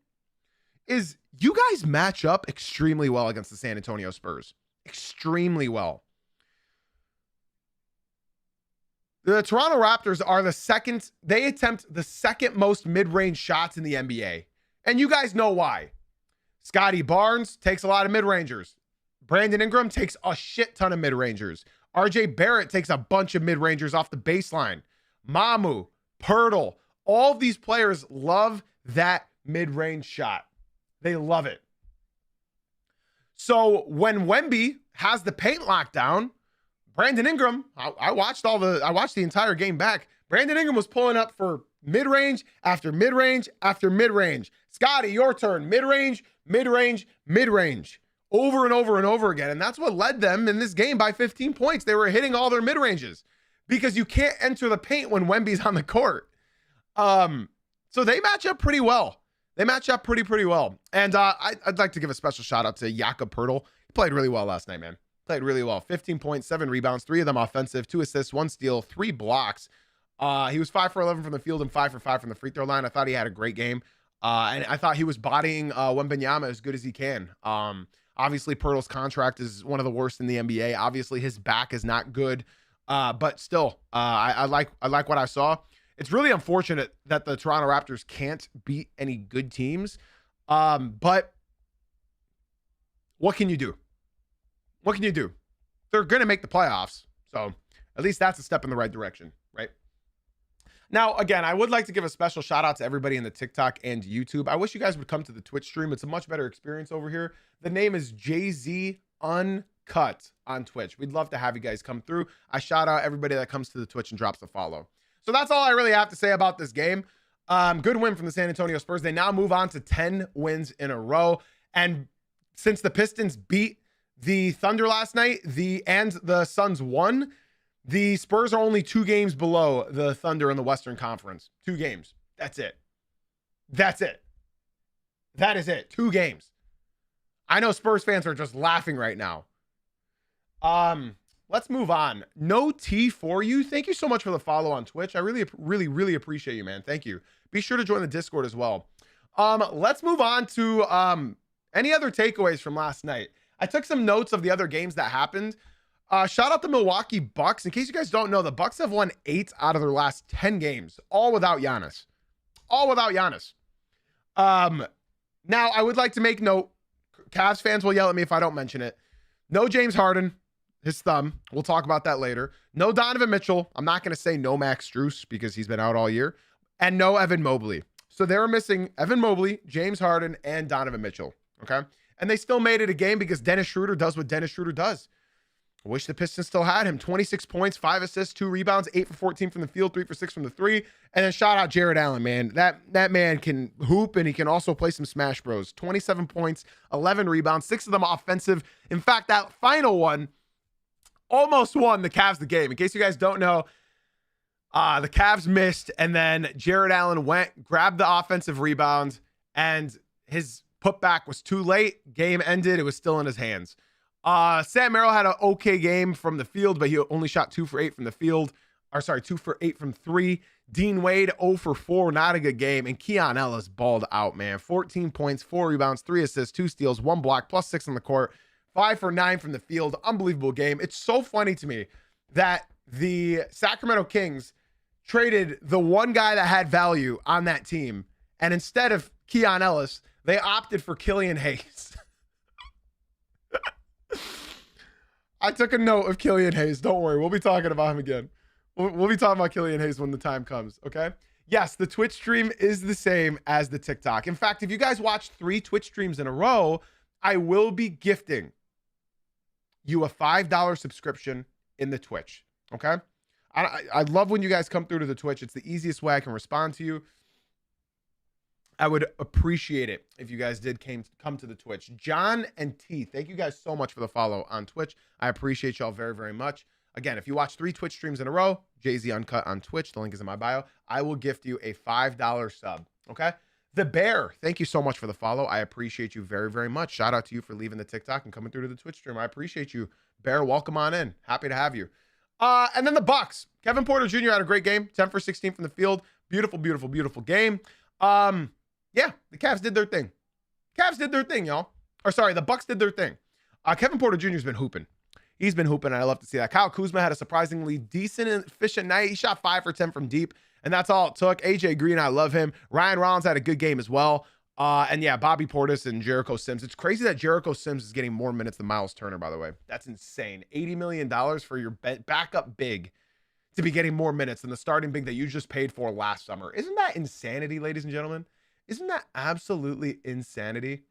is you guys match up extremely well against the San Antonio Spurs. Extremely well. The Toronto Raptors are they attempt the second most mid-range shots in the NBA. And you guys know why. Scotty Barnes takes a lot of mid-rangers. Brandon Ingram takes a shit ton of mid-rangers. RJ Barrett takes a bunch of mid-rangers off the baseline. Mamu, Pirtle, all of these players love that mid-range shot. They love it. So when Wemby has the paint locked down, Brandon Ingram, I watched the entire game back. Brandon Ingram was pulling up for mid-range after mid-range after mid-range. Scotty, your turn. Mid-range, mid-range, mid-range. Over and over and over again. And that's what led them in this game by 15 points. They were hitting all their mid-ranges because you can't enter the paint when Wemby's on the court. So they match up pretty well. They match up pretty well. And I'd like to give a special shout out to Jakob Poeltl. He played really well last night, man. Played really well. 15 points, 7 rebounds, 3 of them offensive, 2 assists, 1 steal, 3 blocks. He was 5 for 11 from the field and 5 for 5 from the free throw line. I thought he had a great game. And I thought he was bodying Wembanyama as good as he can. Obviously, Pirtle's contract is one of the worst in the NBA. Obviously, his back is not good. But still, I like what I saw. It's really unfortunate that the Toronto Raptors can't beat any good teams. But what can you do? What can you do? They're going to make the playoffs. So at least that's a step in the right direction, right? Now, again, I would like to give a special shout out to everybody in the TikTok and YouTube. I wish you guys would come to the Twitch stream. It's a much better experience over here. The name is JZ Uncut on Twitch. We'd love to have you guys come through. I shout out everybody that comes to the Twitch and drops a follow. So that's all I really have to say about this game. Good win from the San Antonio Spurs. They now move on to 10 wins in a row. And since the Pistons beat the Thunder last night, and the Suns won, the Spurs are only 2 games below the Thunder in the Western Conference. 2 games. That's it. That's it. That is it. 2 games. I know Spurs fans are just laughing right now. Let's move on. No T for you. Thank you so much for the follow on Twitch. I really appreciate you, man. Thank you. Be sure to join the Discord as well. Let's move on to any other takeaways from last night. I took some notes of the other games that happened. Shout out the Milwaukee Bucks. In case you guys don't know, the Bucks have won 8 out of their last 10 games, all without Giannis. All without Giannis. Now, I would like to make note. Cavs fans will yell at me if I don't mention it. No James Harden, his thumb. We'll talk about that later. No Donovan Mitchell. I'm not going to say no Max Strus because he's been out all year. And no Evan Mobley. So they were missing Evan Mobley, James Harden, and Donovan Mitchell. Okay? And they still made it a game because Dennis Schroeder does what Dennis Schroeder does. I wish the Pistons still had him. 26 points, 5 assists, 2 rebounds, 8 for 14 from the field, 3 for 6 from the 3. And then shout out Jared Allen, man. That man can hoop, and he can also play some Smash Bros. 27 points, 11 rebounds, 6 of them offensive. In fact, that final one almost won the Cavs the game. In case you guys don't know, the Cavs missed, and then Jared Allen went, grabbed the offensive rebound, and his putback was too late. Game ended. It was still in his hands. Sam Merrill had an okay game from the field, but he only shot 2 for 8 from the field. 2 for 8 from 3. Dean Wade 0 for 4, not a good game. And Keon Ellis balled out, man. 14 points, 4 rebounds, 3 assists, 2 steals, 1 block, plus 6 on the court, 5 for 9 from the field. Unbelievable game. It's so funny to me that the Sacramento Kings traded the one guy that had value on that team, and instead of Keon Ellis, they opted for Killian Hayes. I took a note of Killian Hayes. Don't worry. We'll be talking about him again. We'll be talking about Killian Hayes when the time comes, okay? Yes, the Twitch stream is the same as the TikTok. In fact, if you guys watch 3 Twitch streams in a row, I will be gifting you a $5 subscription in the Twitch, okay? I love when you guys come through to the Twitch. It's the easiest way I can respond to you. I would appreciate it if you guys did come to the Twitch. John and T, thank you guys so much for the follow on Twitch. I appreciate y'all very, very much. Again, if you watch 3 Twitch streams in a row, Jay-Z Uncut on Twitch, the link is in my bio, I will gift you a $5 sub, okay? The Bear, thank you so much for the follow. I appreciate you very, very much. Shout out to you for leaving the TikTok and coming through to the Twitch stream. I appreciate you. Bear, welcome on in. Happy to have you. And then the Bucks. Kevin Porter Jr. had a great game, 10 for 16 from the field. Beautiful, beautiful, beautiful game. Yeah, the Cavs did their thing. Cavs did their thing, y'all. Or sorry, the Bucks did their thing. Kevin Porter Jr. has been hooping. He's been hooping, and I love to see that. Kyle Kuzma had a surprisingly decent and efficient night. He shot 5 for 10 from deep, and that's all it took. AJ Green, I love him. Ryan Rollins had a good game as well. And yeah, Bobby Portis and Jericho Sims. It's crazy that Jericho Sims is getting more minutes than Miles Turner, by the way. That's insane. $80 million for your backup big to be getting more minutes than the starting big that you just paid for last summer. Isn't that insanity, ladies and gentlemen? Isn't that absolutely insanity?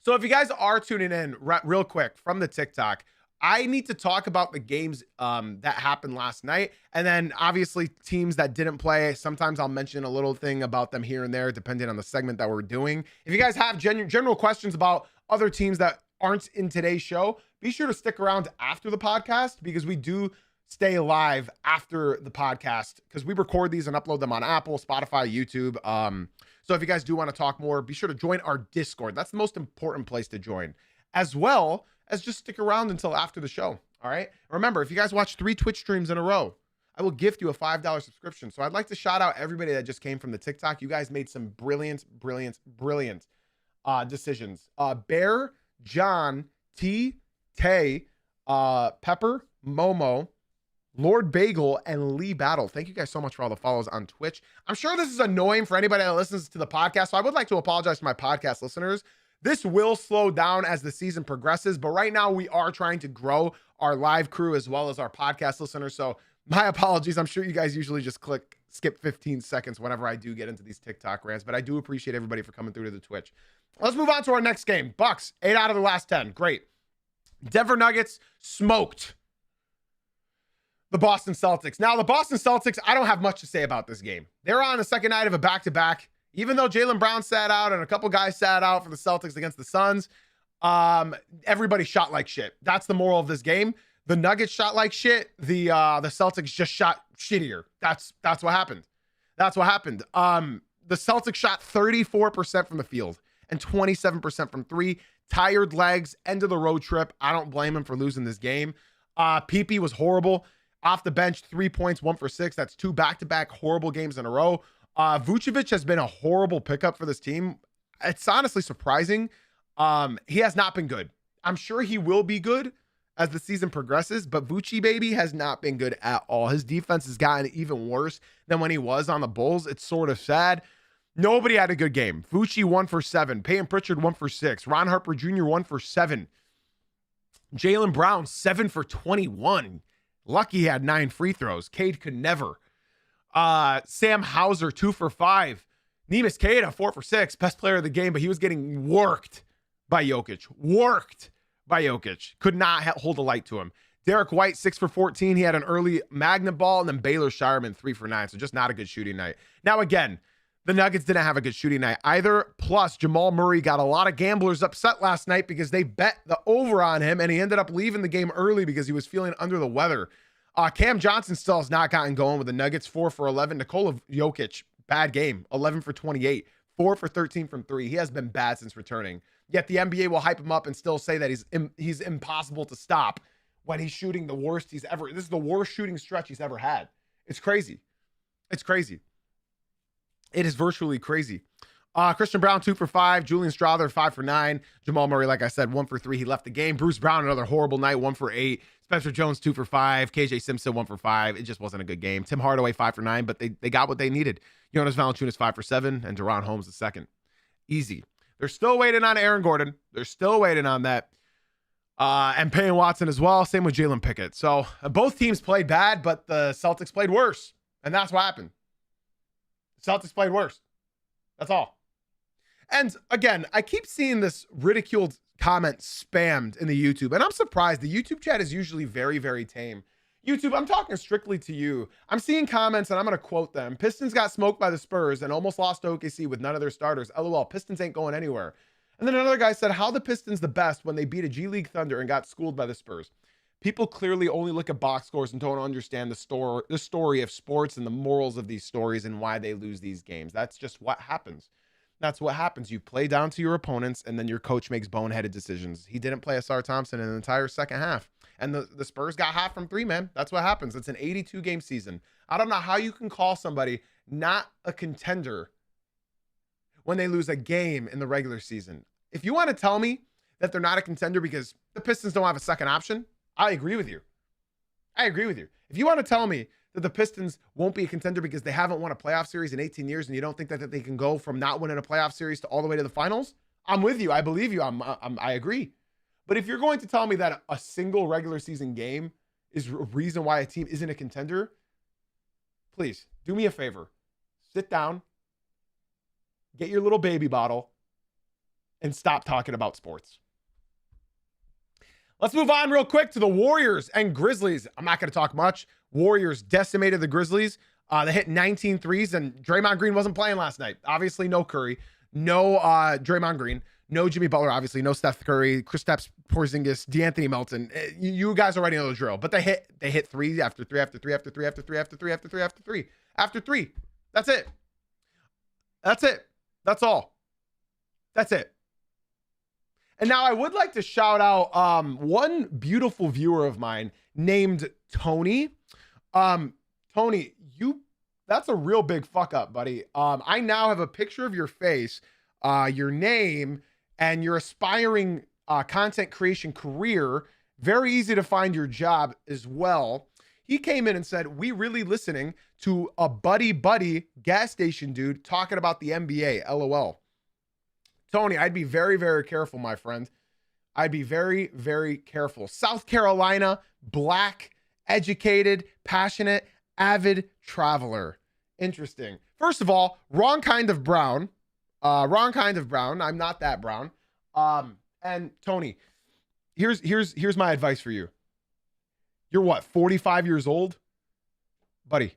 So if you guys are tuning in real quick from the TikTok, I need to talk about the games that happened last night. And then obviously teams that didn't play. Sometimes I'll mention a little thing about them here and there, depending on the segment that we're doing. If you guys have general questions about other teams that aren't in today's show, be sure to stick around after the podcast, because we do stay live after the podcast, because we record these and upload them on Apple, Spotify, YouTube. So if you guys do want to talk more, be sure to join our Discord. That's the most important place to join, as well as just stick around until after the show. All right. Remember, if you guys watch 3 Twitch streams in a row, I will gift you a $5 subscription. So I'd like to shout out everybody that just came from the TikTok. You guys made some brilliant decisions. Bear, John, T, Tay, Pepper, Momo, Lord Bagel, and Lee Battle. Thank you guys so much for all the follows on Twitch. I'm sure this is annoying for anybody that listens to the podcast, so I would like to apologize to my podcast listeners. This will slow down as the season progresses, but right now we are trying to grow our live crew as well as our podcast listeners. So my apologies. I'm sure you guys usually just skip 15 seconds whenever I do get into these TikTok rants, but I do appreciate everybody for coming through to the Twitch. Let's move on to our next game. Bucks, 8 out of the last 10. Great. Denver Nuggets smoked the Boston Celtics. Now, the Boston Celtics, I don't have much to say about this game. They're on the second night of a back-to-back. Even though Jaylen Brown sat out and a couple guys sat out for the Celtics against the Suns, everybody shot like shit. That's the moral of this game. The Nuggets shot like shit. The Celtics just shot shittier. That's what happened. That's what happened. The Celtics shot 34% from the field and 27% from 3. Tired legs, end of the road trip. I don't blame him for losing this game. PP was horrible. Off the bench, 3 points, 1 for 6. That's 2 back-to-back horrible games in a row. Vucevic has been a horrible pickup for this team. It's honestly surprising. He has not been good. I'm sure he will be good as the season progresses, but Vucci baby has not been good at all. His defense has gotten even worse than when he was on the Bulls. It's sort of sad. Nobody had a good game. Vucci 1 for 7. Peyton Pritchard 1 for 6. Ron Harper Jr. 1 for 7. Jaylen Brown 7 for 21. Lucky he had 9 free throws. Cade could never. Sam Hauser 2 for 5. Neemias Queta 4 for 6. Best player of the game, but he was getting worked by Jokic. Could not hold a light to him. Derek White 6 for 14. He had an early magnet ball, and then Baylor Shireman 3 for 9. So just not a good shooting night. Now again, the Nuggets didn't have a good shooting night either. Plus, Jamal Murray got a lot of gamblers upset last night because they bet the over on him, and he ended up leaving the game early because he was feeling under the weather. Cam Johnson still has not gotten going with the Nuggets. 4 for 11. Nikola Jokic, bad game. 11 for 28. 4 for 13 from 3. He has been bad since returning. Yet the NBA will hype him up and still say that he's impossible to stop when he's shooting the worst he's ever. This is the worst shooting stretch he's ever had. It's crazy. It's crazy. It is virtually crazy. Christian Brown, 2 for 5. Julian Strawther, 5 for 9. Jamal Murray, like I said, 1 for 3. He left the game. Bruce Brown, another horrible night, 1 for 8. Spencer Jones, 2 for 5. KJ Simpson, 1 for 5. It just wasn't a good game. Tim Hardaway, 5 for 9, but they got what they needed. Jonas Valanciunas, 5 for 7, and De'Ron Holmes, the second. Easy. They're still waiting on Aaron Gordon. They're still waiting on that. And Payne Watson as well. Same with Jalen Pickett. So both teams played bad, but the Celtics played worse. And that's what happened. The Celtics played worse. That's all. And again, I keep seeing this ridiculed comment spammed in the YouTube, and I'm surprised. The YouTube chat is usually very, very tame. YouTube, I'm talking strictly to you. I'm seeing comments, and I'm going to quote them. Pistons got smoked by the Spurs and almost lost to OKC with none of their starters. LOL, Pistons ain't going anywhere. And then another guy said, how the Pistons the best when they beat a G League Thunder and got schooled by the Spurs? People clearly only look at box scores and don't understand the story of sports and the morals of these stories and why they lose these games. That's just what happens. That's what happens. You play down to your opponents, and then your coach makes boneheaded decisions. He didn't play Asar Thompson in the entire second half. And the Spurs got hot from 3, man. That's what happens. It's an 82-game season. I don't know how you can call somebody not a contender when they lose a game in the regular season. If you want to tell me that they're not a contender because the Pistons don't have a second option, I agree with you. I agree with you. If you want to tell me that the Pistons won't be a contender because they haven't won a playoff series in 18 years and you don't think that they can go from not winning a playoff series to all the way to the finals, I'm with you. I believe you. I agree. But if you're going to tell me that a single regular season game is a reason why a team isn't a contender, please do me a favor. Sit down, get your little baby bottle, and stop talking about sports. Let's move on real quick to the Warriors and Grizzlies. I'm not going to talk much. Warriors decimated the Grizzlies. They hit 19 threes, and Draymond Green wasn't playing last night. Obviously, no Curry, no Draymond Green, no Jimmy Butler, obviously, no Steph Curry, Kristaps Porzingis, DeAnthony Melton. You guys already know the drill. But they hit three after three after three after three after three after three after three after three after three. That's it. That's it. That's all. That's it. And now I would like to shout out one beautiful viewer of mine named Tony. Tony, that's a real big fuck up, buddy. I now have a picture of your face, your name, and your aspiring content creation career. Very easy to find your job as well. He came in and said, we really listening to a buddy gas station dude talking about the NBA, LOL. Tony, I'd be very, very careful, my friend. I'd be very, very careful. South Carolina, black, educated, passionate, avid traveler. Interesting. First of all, wrong kind of brown. Wrong kind of brown. I'm not that brown. And Tony, here's my advice for you. You're what, 45 years old? Buddy,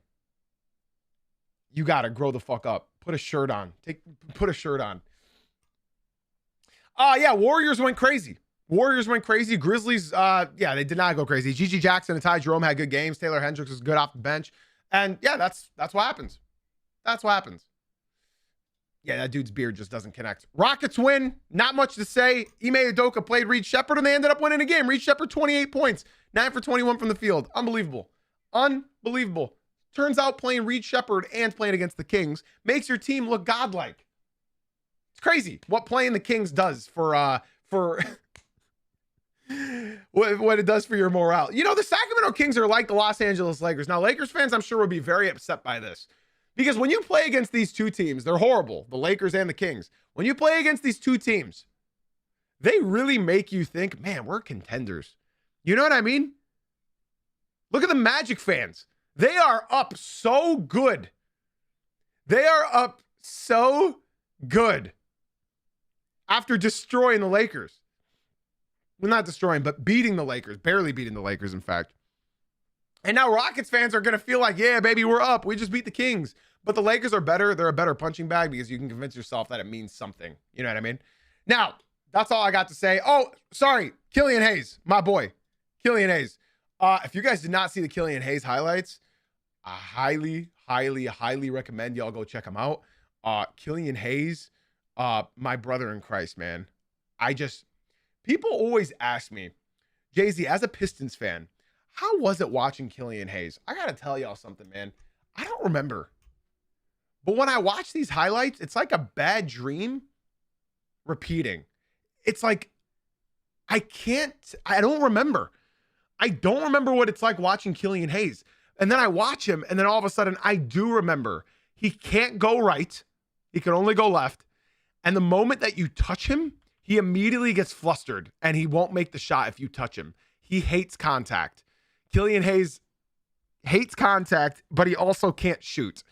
you got to grow the fuck up. Put a shirt on. Put a shirt on. Yeah, Warriors went crazy. Grizzlies, yeah, they did not go crazy. Gigi Jackson and Ty Jerome had good games. Taylor Hendricks was good off the bench. And yeah, that's what happens. That's what happens. Yeah, that dude's beard just doesn't connect. Rockets win. Not much to say. Ime Udoka played Reed Shepherd, and they ended up winning the game. Reed Shepherd, 28 points. 9 for 21 from the field. Unbelievable. Unbelievable. Turns out playing Reed Shepherd and playing against the Kings makes your team look godlike. It's crazy what playing the Kings does for what it does for your morale. You know, the Sacramento Kings are like the Los Angeles Lakers. Now, Lakers fans, I'm sure, would be very upset by this. Because when you play against these two teams, they're horrible, the Lakers and the Kings. When you play against these two teams, they really make you think, man, we're contenders. You know what I mean? Look at the Magic fans. They are up so good. They are up so good after destroying the Lakers. Well, not destroying, but beating the Lakers. Barely beating the Lakers, in fact. And now Rockets fans are going to feel like, yeah, baby, we're up. We just beat the Kings. But the Lakers are better. They're a better punching bag because you can convince yourself that it means something. You know what I mean? Now, that's all I got to say. Oh, sorry. Killian Hayes, my boy. Killian Hayes. If you guys did not see the Killian Hayes highlights, I highly recommend y'all go check them out. Killian Hayes, my brother in Christ, man. People always ask me, Jay-Z, as a Pistons fan, how was it watching Killian Hayes? I got to tell y'all something, man. I don't remember. But when I watch these highlights, it's like a bad dream repeating. It's like, I don't remember. I don't remember what it's like watching Killian Hayes. And then I watch him, and then all of a sudden, I do remember. He can't go right. He can only go left. And the moment that you touch him, he immediately gets flustered, and he won't make the shot if you touch him. He hates contact. Killian Hayes hates contact, but he also can't shoot.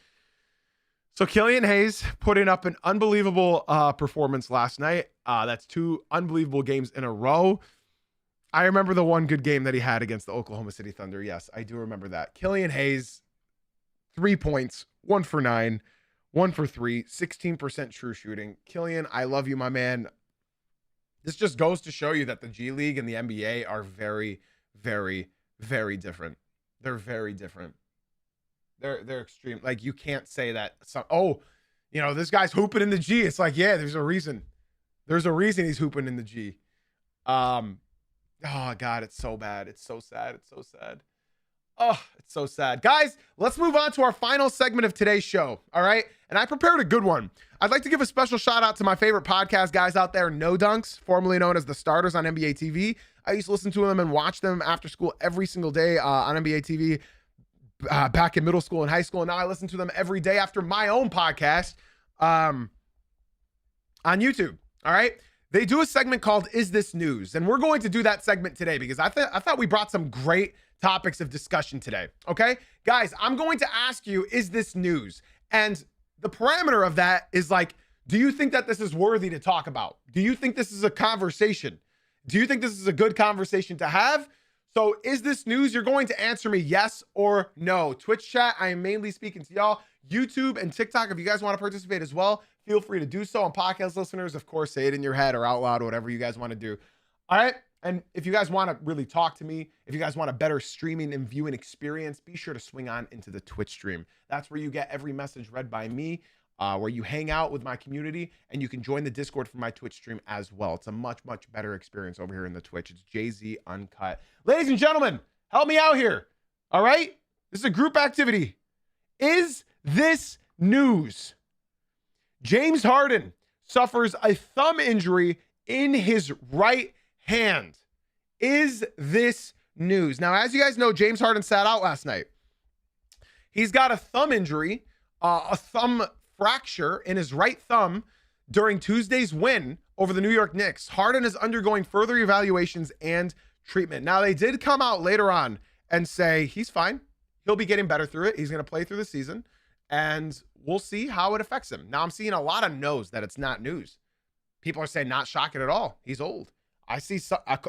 So Killian Hayes putting up an unbelievable performance last night. That's 2 unbelievable games in a row. I remember the one good game that he had against the Oklahoma City Thunder. Yes, I do remember that. Killian Hayes, 3 points, 1 for 9, 1 for 3, 16% true shooting. Killian, I love you, my man. This just goes to show you that the G League and the NBA are very, very, very different. They're very different. They're extreme. Like, you can't say that. This guy's hooping in the G. It's like, yeah, there's a reason. There's a reason he's hooping in the G. Oh, God, it's so bad. It's so sad. It's so sad. Oh, it's so sad. Guys, let's move on to our final segment of today's show, all right? And I prepared a good one. I'd like to give a special shout out to my favorite podcast guys out there, No Dunks, formerly known as The Starters on NBA TV. I used to listen to them and watch them after school every single day on NBA TV back in middle school and high school. And now I listen to them every day after my own podcast on YouTube, all right? They do a segment called Is This News? And we're going to do that segment today because I thought we brought some great topics of discussion today. Okay, guys, I'm going to ask you, is this news? And the parameter of that is like, do you think that this is worthy to talk about? Do you think this is a conversation? Do you think this is a good conversation to have? So is this news? You're going to answer me yes or no. Twitch chat, I am mainly speaking to y'all. YouTube and TikTok, if you guys want to participate as well, feel free to do so. And podcast listeners, of course, say it in your head or out loud, or whatever you guys want to do. All right. And if you guys want to really talk to me, if you guys want a better streaming and viewing experience, be sure to swing on into the Twitch stream. That's where you get every message read by me, where you hang out with my community, and you can join the Discord for my Twitch stream as well. It's a much, much better experience over here in the Twitch. It's JZ Uncut. Ladies and gentlemen, help me out here. All right? This is a group activity. Is this news? James Harden suffers a thumb injury in his right hand. Is this news? Now, as you guys know, James Harden sat out last night. He's got a thumb injury, a thumb fracture in his right thumb during Tuesday's win over the New York Knicks. Harden is undergoing further evaluations and treatment. Now, they did come out later on and say he's fine. He'll be getting better through it. He's going to play through the season, and we'll see how it affects him. Now, I'm seeing a lot of no's that it's not news. People are saying not shocking at all. He's old. I see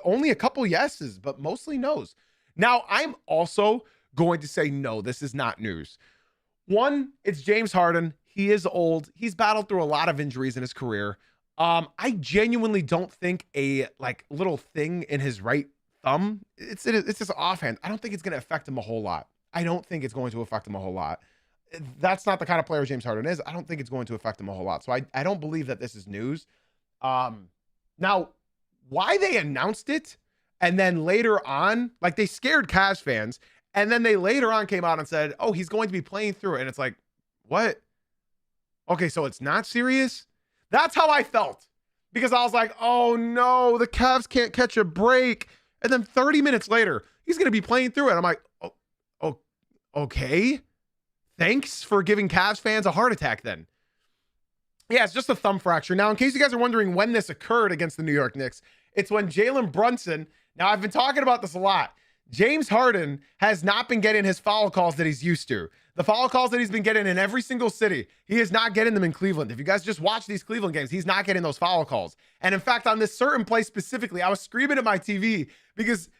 only a couple yeses, but mostly no's. Now, I'm also going to say no, this is not news. One, it's James Harden. He is old. He's battled through a lot of injuries in his career. I genuinely don't think a little thing in his right thumb, it's just offhand. I don't think it's going to affect him a whole lot. I don't think it's going to affect him a whole lot. That's not the kind of player James Harden is. I don't think it's going to affect him a whole lot. So I don't believe that this is news. Now, why they announced it and then later on, like, they scared Cavs fans, and then they later on came out and said, oh, he's going to be playing through it. And it's like, what? Okay, so it's not serious? That's how I felt, because I was like, oh no, the Cavs can't catch a break. And then 30 minutes later, he's going to be playing through it. I'm like, oh, okay. Thanks for giving Cavs fans a heart attack then. Yeah, it's just a thumb fracture. Now, in case you guys are wondering when this occurred against the New York Knicks, it's when Jalen Brunson, now I've been talking about this a lot, James Harden has not been getting his foul calls that he's used to. The foul calls that he's been getting in every single city, he is not getting them in Cleveland. If you guys just watch these Cleveland games, he's not getting those foul calls. And in fact, on this certain play specifically, I was screaming at my TV because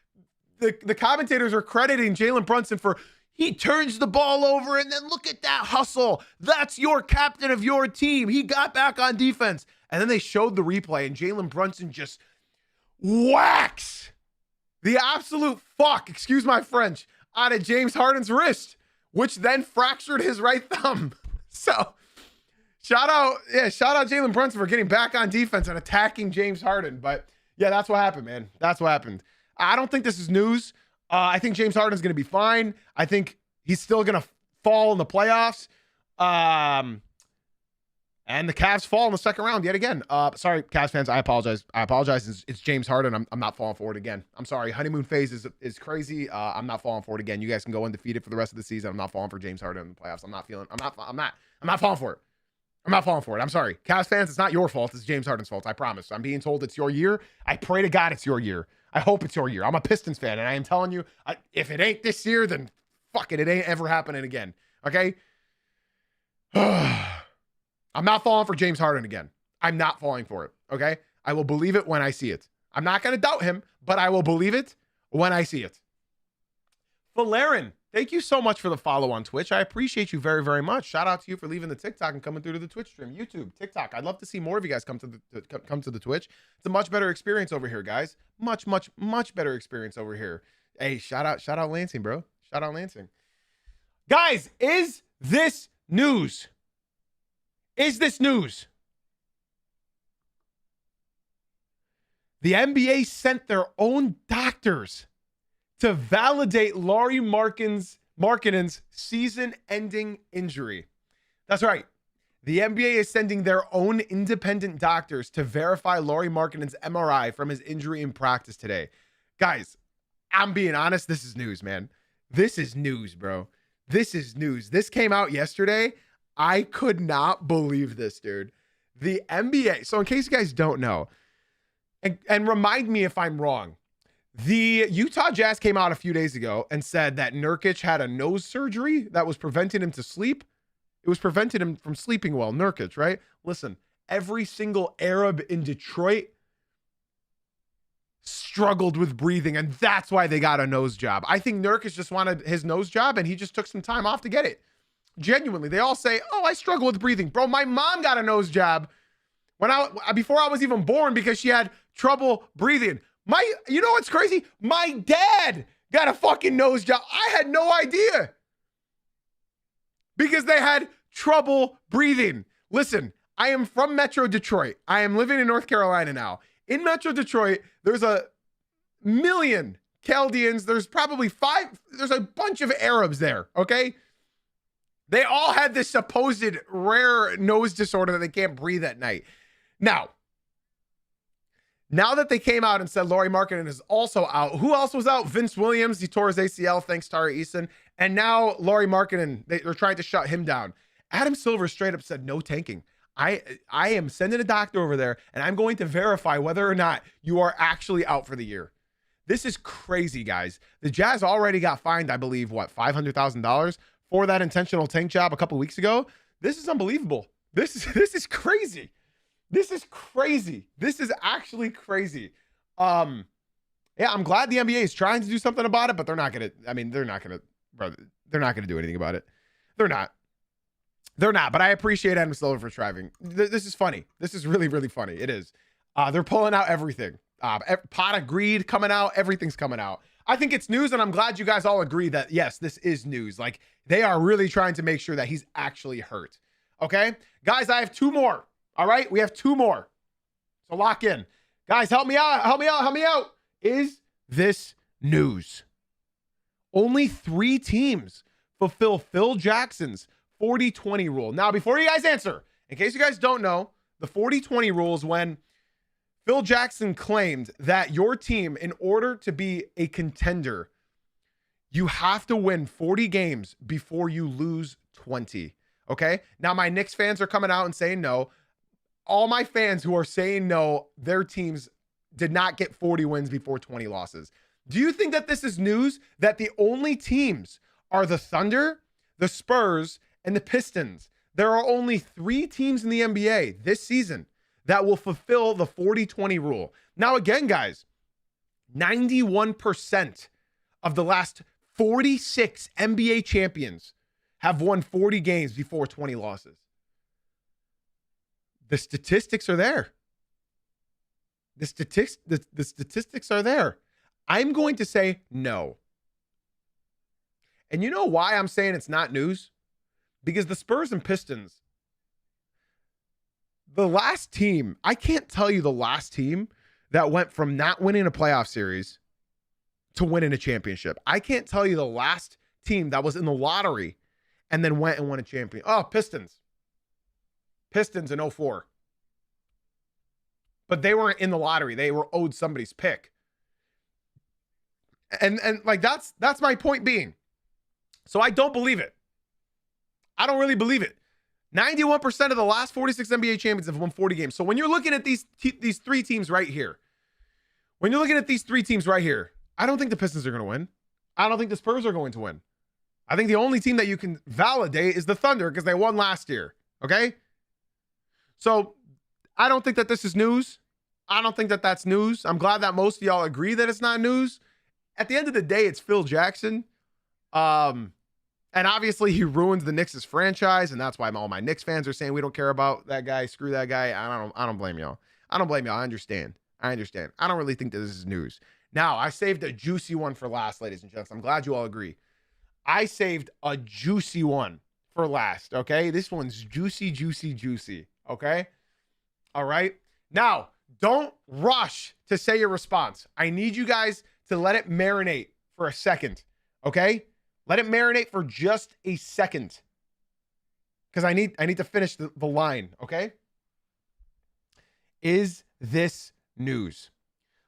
the commentators are crediting Jalen Brunson for, he turns the ball over and then look at that hustle. That's your captain of your team. He got back on defense. And then they showed the replay and Jalen Brunson just whacks the absolute fuck, excuse my French, out of James Harden's wrist, which then fractured his right thumb. So shout out Jalen Brunson for getting back on defense and attacking James Harden. But yeah, that's what happened, man. That's what happened. I don't think this is news. I think James Harden is going to be fine. I think he's still going to fall in the playoffs. And the Cavs fall in the second round yet again. Sorry, Cavs fans. I apologize. It's James Harden. I'm not falling for it again. I'm sorry. Honeymoon phase is crazy. I'm not falling for it again. You guys can go undefeated for the rest of the season. I'm not falling for James Harden in the playoffs. I'm not falling for it. I'm not falling for it. I'm sorry. Cavs fans, it's not your fault. It's James Harden's fault. I promise. I'm being told it's your year. I pray to God it's your year. I hope it's your year. I'm a Pistons fan, and I am telling you, if it ain't this year, then fuck it. It ain't ever happening again. Okay? I'm not falling for James Harden again. I'm not falling for it. Okay? I will believe it when I see it. I'm not going to doubt him, but I will believe it when I see it. Valerian, thank you so much for the follow on Twitch. I appreciate you very, very much. Shout out to you for leaving the TikTok and coming through to the Twitch stream, YouTube, TikTok. I'd love to see more of you guys come to the Twitch. It's a much better experience over here, guys. Much better experience over here. Hey, shout out Lansing, bro. Shout out Lansing. Guys, is this news? Is this news? The NBA sent their own doctors to validate Lauri Markkanen's season-ending injury. That's right. The NBA is sending their own independent doctors to verify Lauri Markkanen's MRI from his injury in practice today. Guys, I'm being honest. This is news, man. This is news, bro. This is news. This came out yesterday. I could not believe this, dude. The NBA. So in case you guys don't know, and remind me if I'm wrong, the Utah Jazz came out a few days ago and said that Nurkic had a nose surgery that was preventing him to sleep. It was preventing him from sleeping well. Nurkic, right? Listen, every single Arab in Detroit struggled with breathing, and that's why they got a nose job. I think Nurkic just wanted his nose job, and he just took some time off to get it. Genuinely, they all say, "Oh, I struggle with breathing, bro. My mom got a nose job before I was even born because she had trouble breathing." You know what's crazy? My dad got a fucking nose job. I had no idea because they had trouble breathing. Listen, I am from Metro Detroit. I am living in North Carolina now. In Metro Detroit, there's a million Chaldeans. There's probably there's a bunch of Arabs there, okay? They all had this supposed rare nose disorder that they can't breathe at night. Now that they came out and said Lauri Markkanen is also out, who else was out? Vince Williams, he tore his ACL, thanks Tari Eason. And now Lauri Markkanen, they're trying to shut him down. Adam Silver straight up said, no tanking. I am sending a doctor over there, and I'm going to verify whether or not you are actually out for the year. This is crazy, guys. The Jazz already got fined, I believe, $500,000 for that intentional tank job a couple weeks ago. This is unbelievable. This is crazy. This is crazy. This is actually crazy. Yeah, I'm glad the NBA is trying to do something about it, but they're not gonna do anything about it. They're not, but I appreciate Adam Silver for striving. This is funny. This is really, really funny. It is. They're pulling out everything. Pot of greed coming out. Everything's coming out. I think it's news, and I'm glad you guys all agree that, yes, this is news. Like, they are really trying to make sure that he's actually hurt. Okay? Guys, I have two more. All right? We have two more. So lock in. Guys, help me out. Help me out. Help me out. Is this news? Only 3 teams fulfill Phil Jackson's 40-20 rule. Now, before you guys answer, in case you guys don't know, the 40-20 rule is when Phil Jackson claimed that your team, in order to be a contender, you have to win 40 games before you lose 20. Okay? Now, my Knicks fans are coming out and saying no. All my fans who are saying no, their teams did not get 40 wins before 20 losses. Do you think that this is news that the only teams are the Thunder, the Spurs, and the Pistons? There are only 3 teams in the NBA this season that will fulfill the 40-20 rule. Now, again, guys, 91% of the last 46 NBA champions have won 40 games before 20 losses. The statistics are there. The statistics are there. I'm going to say no. And you know why I'm saying it's not news? Because the Spurs and Pistons, the last team, I can't tell you the last team that went from not winning a playoff series to winning a championship. I can't tell you the last team that was in the lottery and then went and won a champion. Oh, Pistons. Pistons in 04. But they weren't in the lottery. They were owed somebody's pick. And like that's my point being. So I don't believe it. I don't really believe it. 91% of the last 46 NBA champions have won 40 games. So when you're looking at these three teams right here, I don't think the Pistons are going to win. I don't think the Spurs are going to win. I think the only team that you can validate is the Thunder because they won last year. Okay? So I don't think that this is news. I don't think that that's news. I'm glad that most of y'all agree that it's not news. At the end of the day, it's Phil Jackson. And obviously he ruins the Knicks' franchise, and that's why all my Knicks fans are saying we don't care about that guy. Screw that guy. I don't blame y'all. I understand. I don't really think that this is news. Now, I saved a juicy one for last, ladies and gents. I'm glad you all agree. I saved a juicy one for last, okay? This one's juicy, okay? All right? Now, don't rush to say your response. I need you guys to let it marinate for a second, okay? Let it marinate for just a second. Because I need to finish the line, okay? Is this news?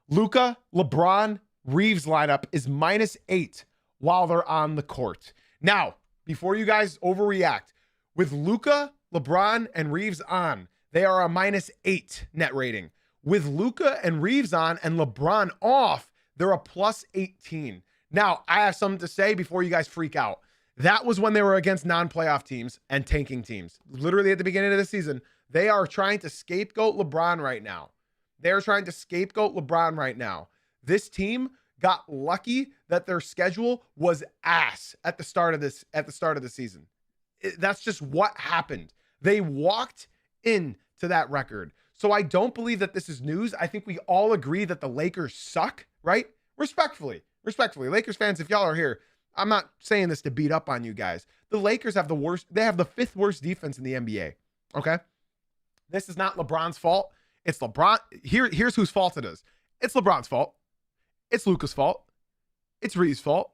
Luka, LeBron, Reeves lineup is -8 while they're on the court. Now, before you guys overreact, with Luka, LeBron, and Reeves on, they are a -8 net rating. With Luka and Reeves on and LeBron off, they're a +18. Now, I have something to say before you guys freak out. That was when they were against non-playoff teams and tanking teams. Literally at the beginning of the season, they are trying to scapegoat LeBron right now. This team got lucky that their schedule was ass at the start of the season. That's just what happened. They walked into that record. So I don't believe that this is news. I think we all agree that the Lakers suck, right? Respectfully, Lakers fans, if y'all are here, I'm not saying this to beat up on you guys. The Lakers have they have the 5th worst defense in the NBA. Okay? This is not LeBron's fault. It's LeBron. Here's whose fault it is. It's LeBron's fault. It's Luka's fault. It's Reeves' fault.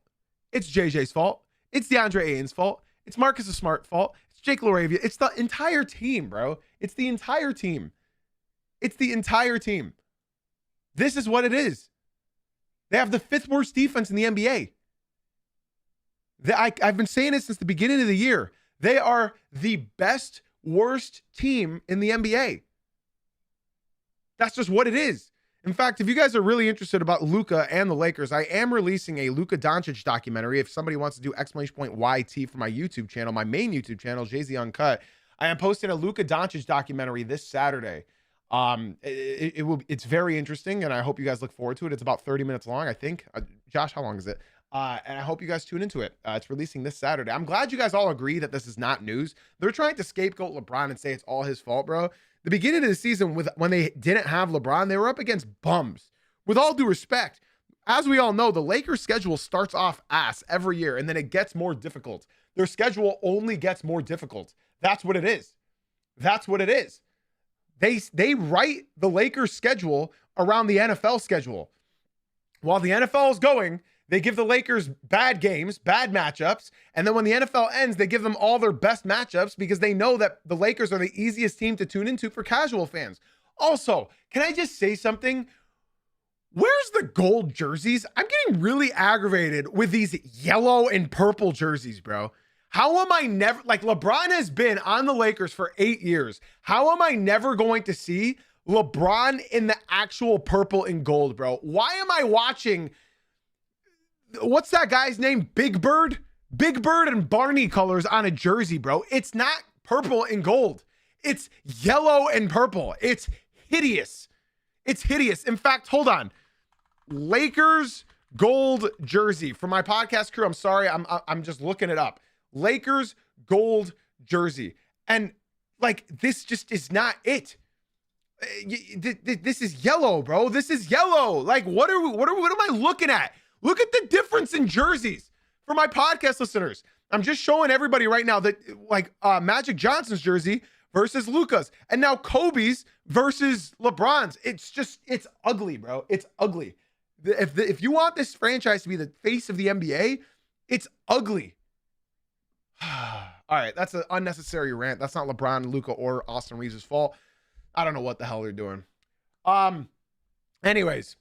It's JJ's fault. It's DeAndre Ayton's fault. It's Marcus Smart's fault. It's Jake LaRavia. It's the entire team, bro. It's the entire team. This is what it is. They have the 5th worst defense in the NBA. I've been saying it since the beginning of the year. They are the worst team in the NBA. That's just what it is. In fact, if you guys are really interested about Luka and the Lakers, I am releasing a Luka Doncic documentary. If somebody wants to do _YT for my YouTube channel, my main YouTube channel, JZ Uncut, I am posting a Luka Doncic documentary this Saturday. It's very interesting, and I hope you guys look forward to it. It's about 30 minutes long, I think. Josh, how long is it? And I hope you guys tune into it. It's releasing this Saturday. I'm glad you guys all agree that this is not news. They're trying to scapegoat LeBron and say it's all his fault, bro. The beginning of the season, when they didn't have LeBron, they were up against bums. With all due respect, as we all know, the Lakers' schedule starts off ass every year, and then it gets more difficult. Their schedule only gets more difficult. That's what it is. They write the Lakers' schedule around the NFL schedule. While the NFL is going, they give the Lakers bad games, bad matchups, and then when the NFL ends, they give them all their best matchups because they know that the Lakers are the easiest team to tune into for casual fans. Also, can I just say something? Where's the gold jerseys? I'm getting really aggravated with these yellow and purple jerseys, bro. How am I never, like LeBron has been on the Lakers for 8 years. How am I never going to see LeBron in the actual purple and gold, bro? Why am I watching, what's that guy's name? Big Bird and Barney colors on a jersey, bro. It's not purple and gold. It's yellow and purple. It's hideous. In fact, hold on. Lakers gold jersey for my podcast crew. I'm sorry. I'm just looking it up. Lakers gold jersey. And like, this just is not it. This is yellow, bro. This is yellow. Like, what am I looking at? Look at the difference in jerseys for my podcast listeners. I'm just showing everybody right now that like Magic Johnson's jersey versus Luka's, and now Kobe's versus LeBron's. It's ugly, bro. It's ugly. If you want this franchise to be the face of the NBA, it's ugly. All right, that's an unnecessary rant. That's not LeBron, Luka, or Austin Reeves' fault. I don't know what the hell they're doing. Anyways,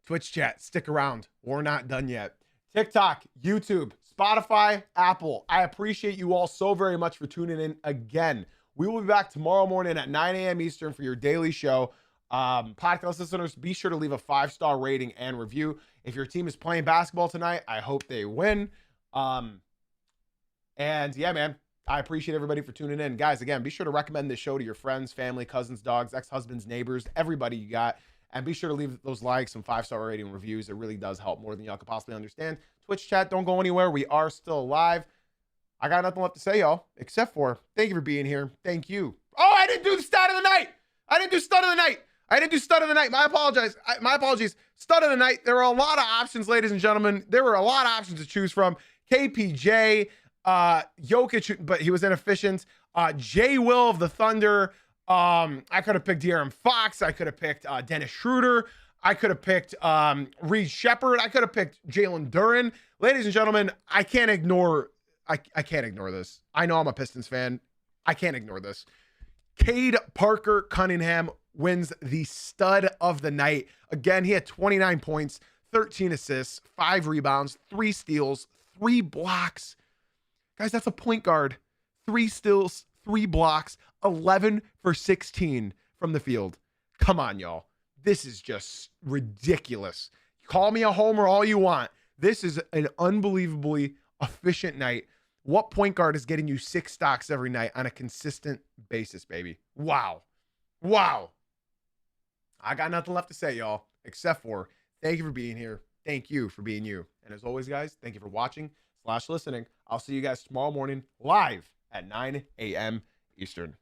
Twitch chat, stick around. We're not done yet. TikTok, YouTube, Spotify, Apple. I appreciate you all so very much for tuning in again. We will be back tomorrow morning at 9 a.m. Eastern for your daily show. Podcast listeners, be sure to leave a 5-star rating and review. If your team is playing basketball tonight, I hope they win. And yeah, man, I appreciate everybody for tuning in. Guys, again, be sure to recommend this show to your friends, family, cousins, dogs, ex-husbands, neighbors, everybody you got. And be sure to leave those likes and 5-star rating and reviews. It really does help more than y'all could possibly understand. Twitch chat, don't go anywhere. We are still live. I got nothing left to say, y'all, except for thank you for being here. Thank you. Oh, I didn't do the stat of the night. I didn't do stud of the night. My apologies. Stud of the night. There were a lot of options, ladies and gentlemen. There were a lot of options to choose from. KPJ, Jokic, but he was inefficient. J. Will of the Thunder. I could have picked De'Aaron Fox. I could have picked Dennis Schroeder. I could have picked Reed Shepherd. I could have picked Jalen Duren. Ladies and gentlemen, I can't ignore this. I know I'm a Pistons fan. I can't ignore this. Cade Parker Cunningham wins the stud of the night. Again, he had 29 points, 13 assists, 5 rebounds, 3 steals, 3 blocks. Guys, that's a point guard. 3 steals, 3 blocks, 11 for 16 from the field. Come on, y'all. This is just ridiculous. Call me a homer all you want. This is an unbelievably efficient night. What point guard is getting you 6 stocks every night on a consistent basis, baby? Wow. I got nothing left to say, y'all, except for thank you for being here. Thank you for being you. And as always, guys, thank you for watching / listening. I'll see you guys tomorrow morning live at 9 a.m. Eastern.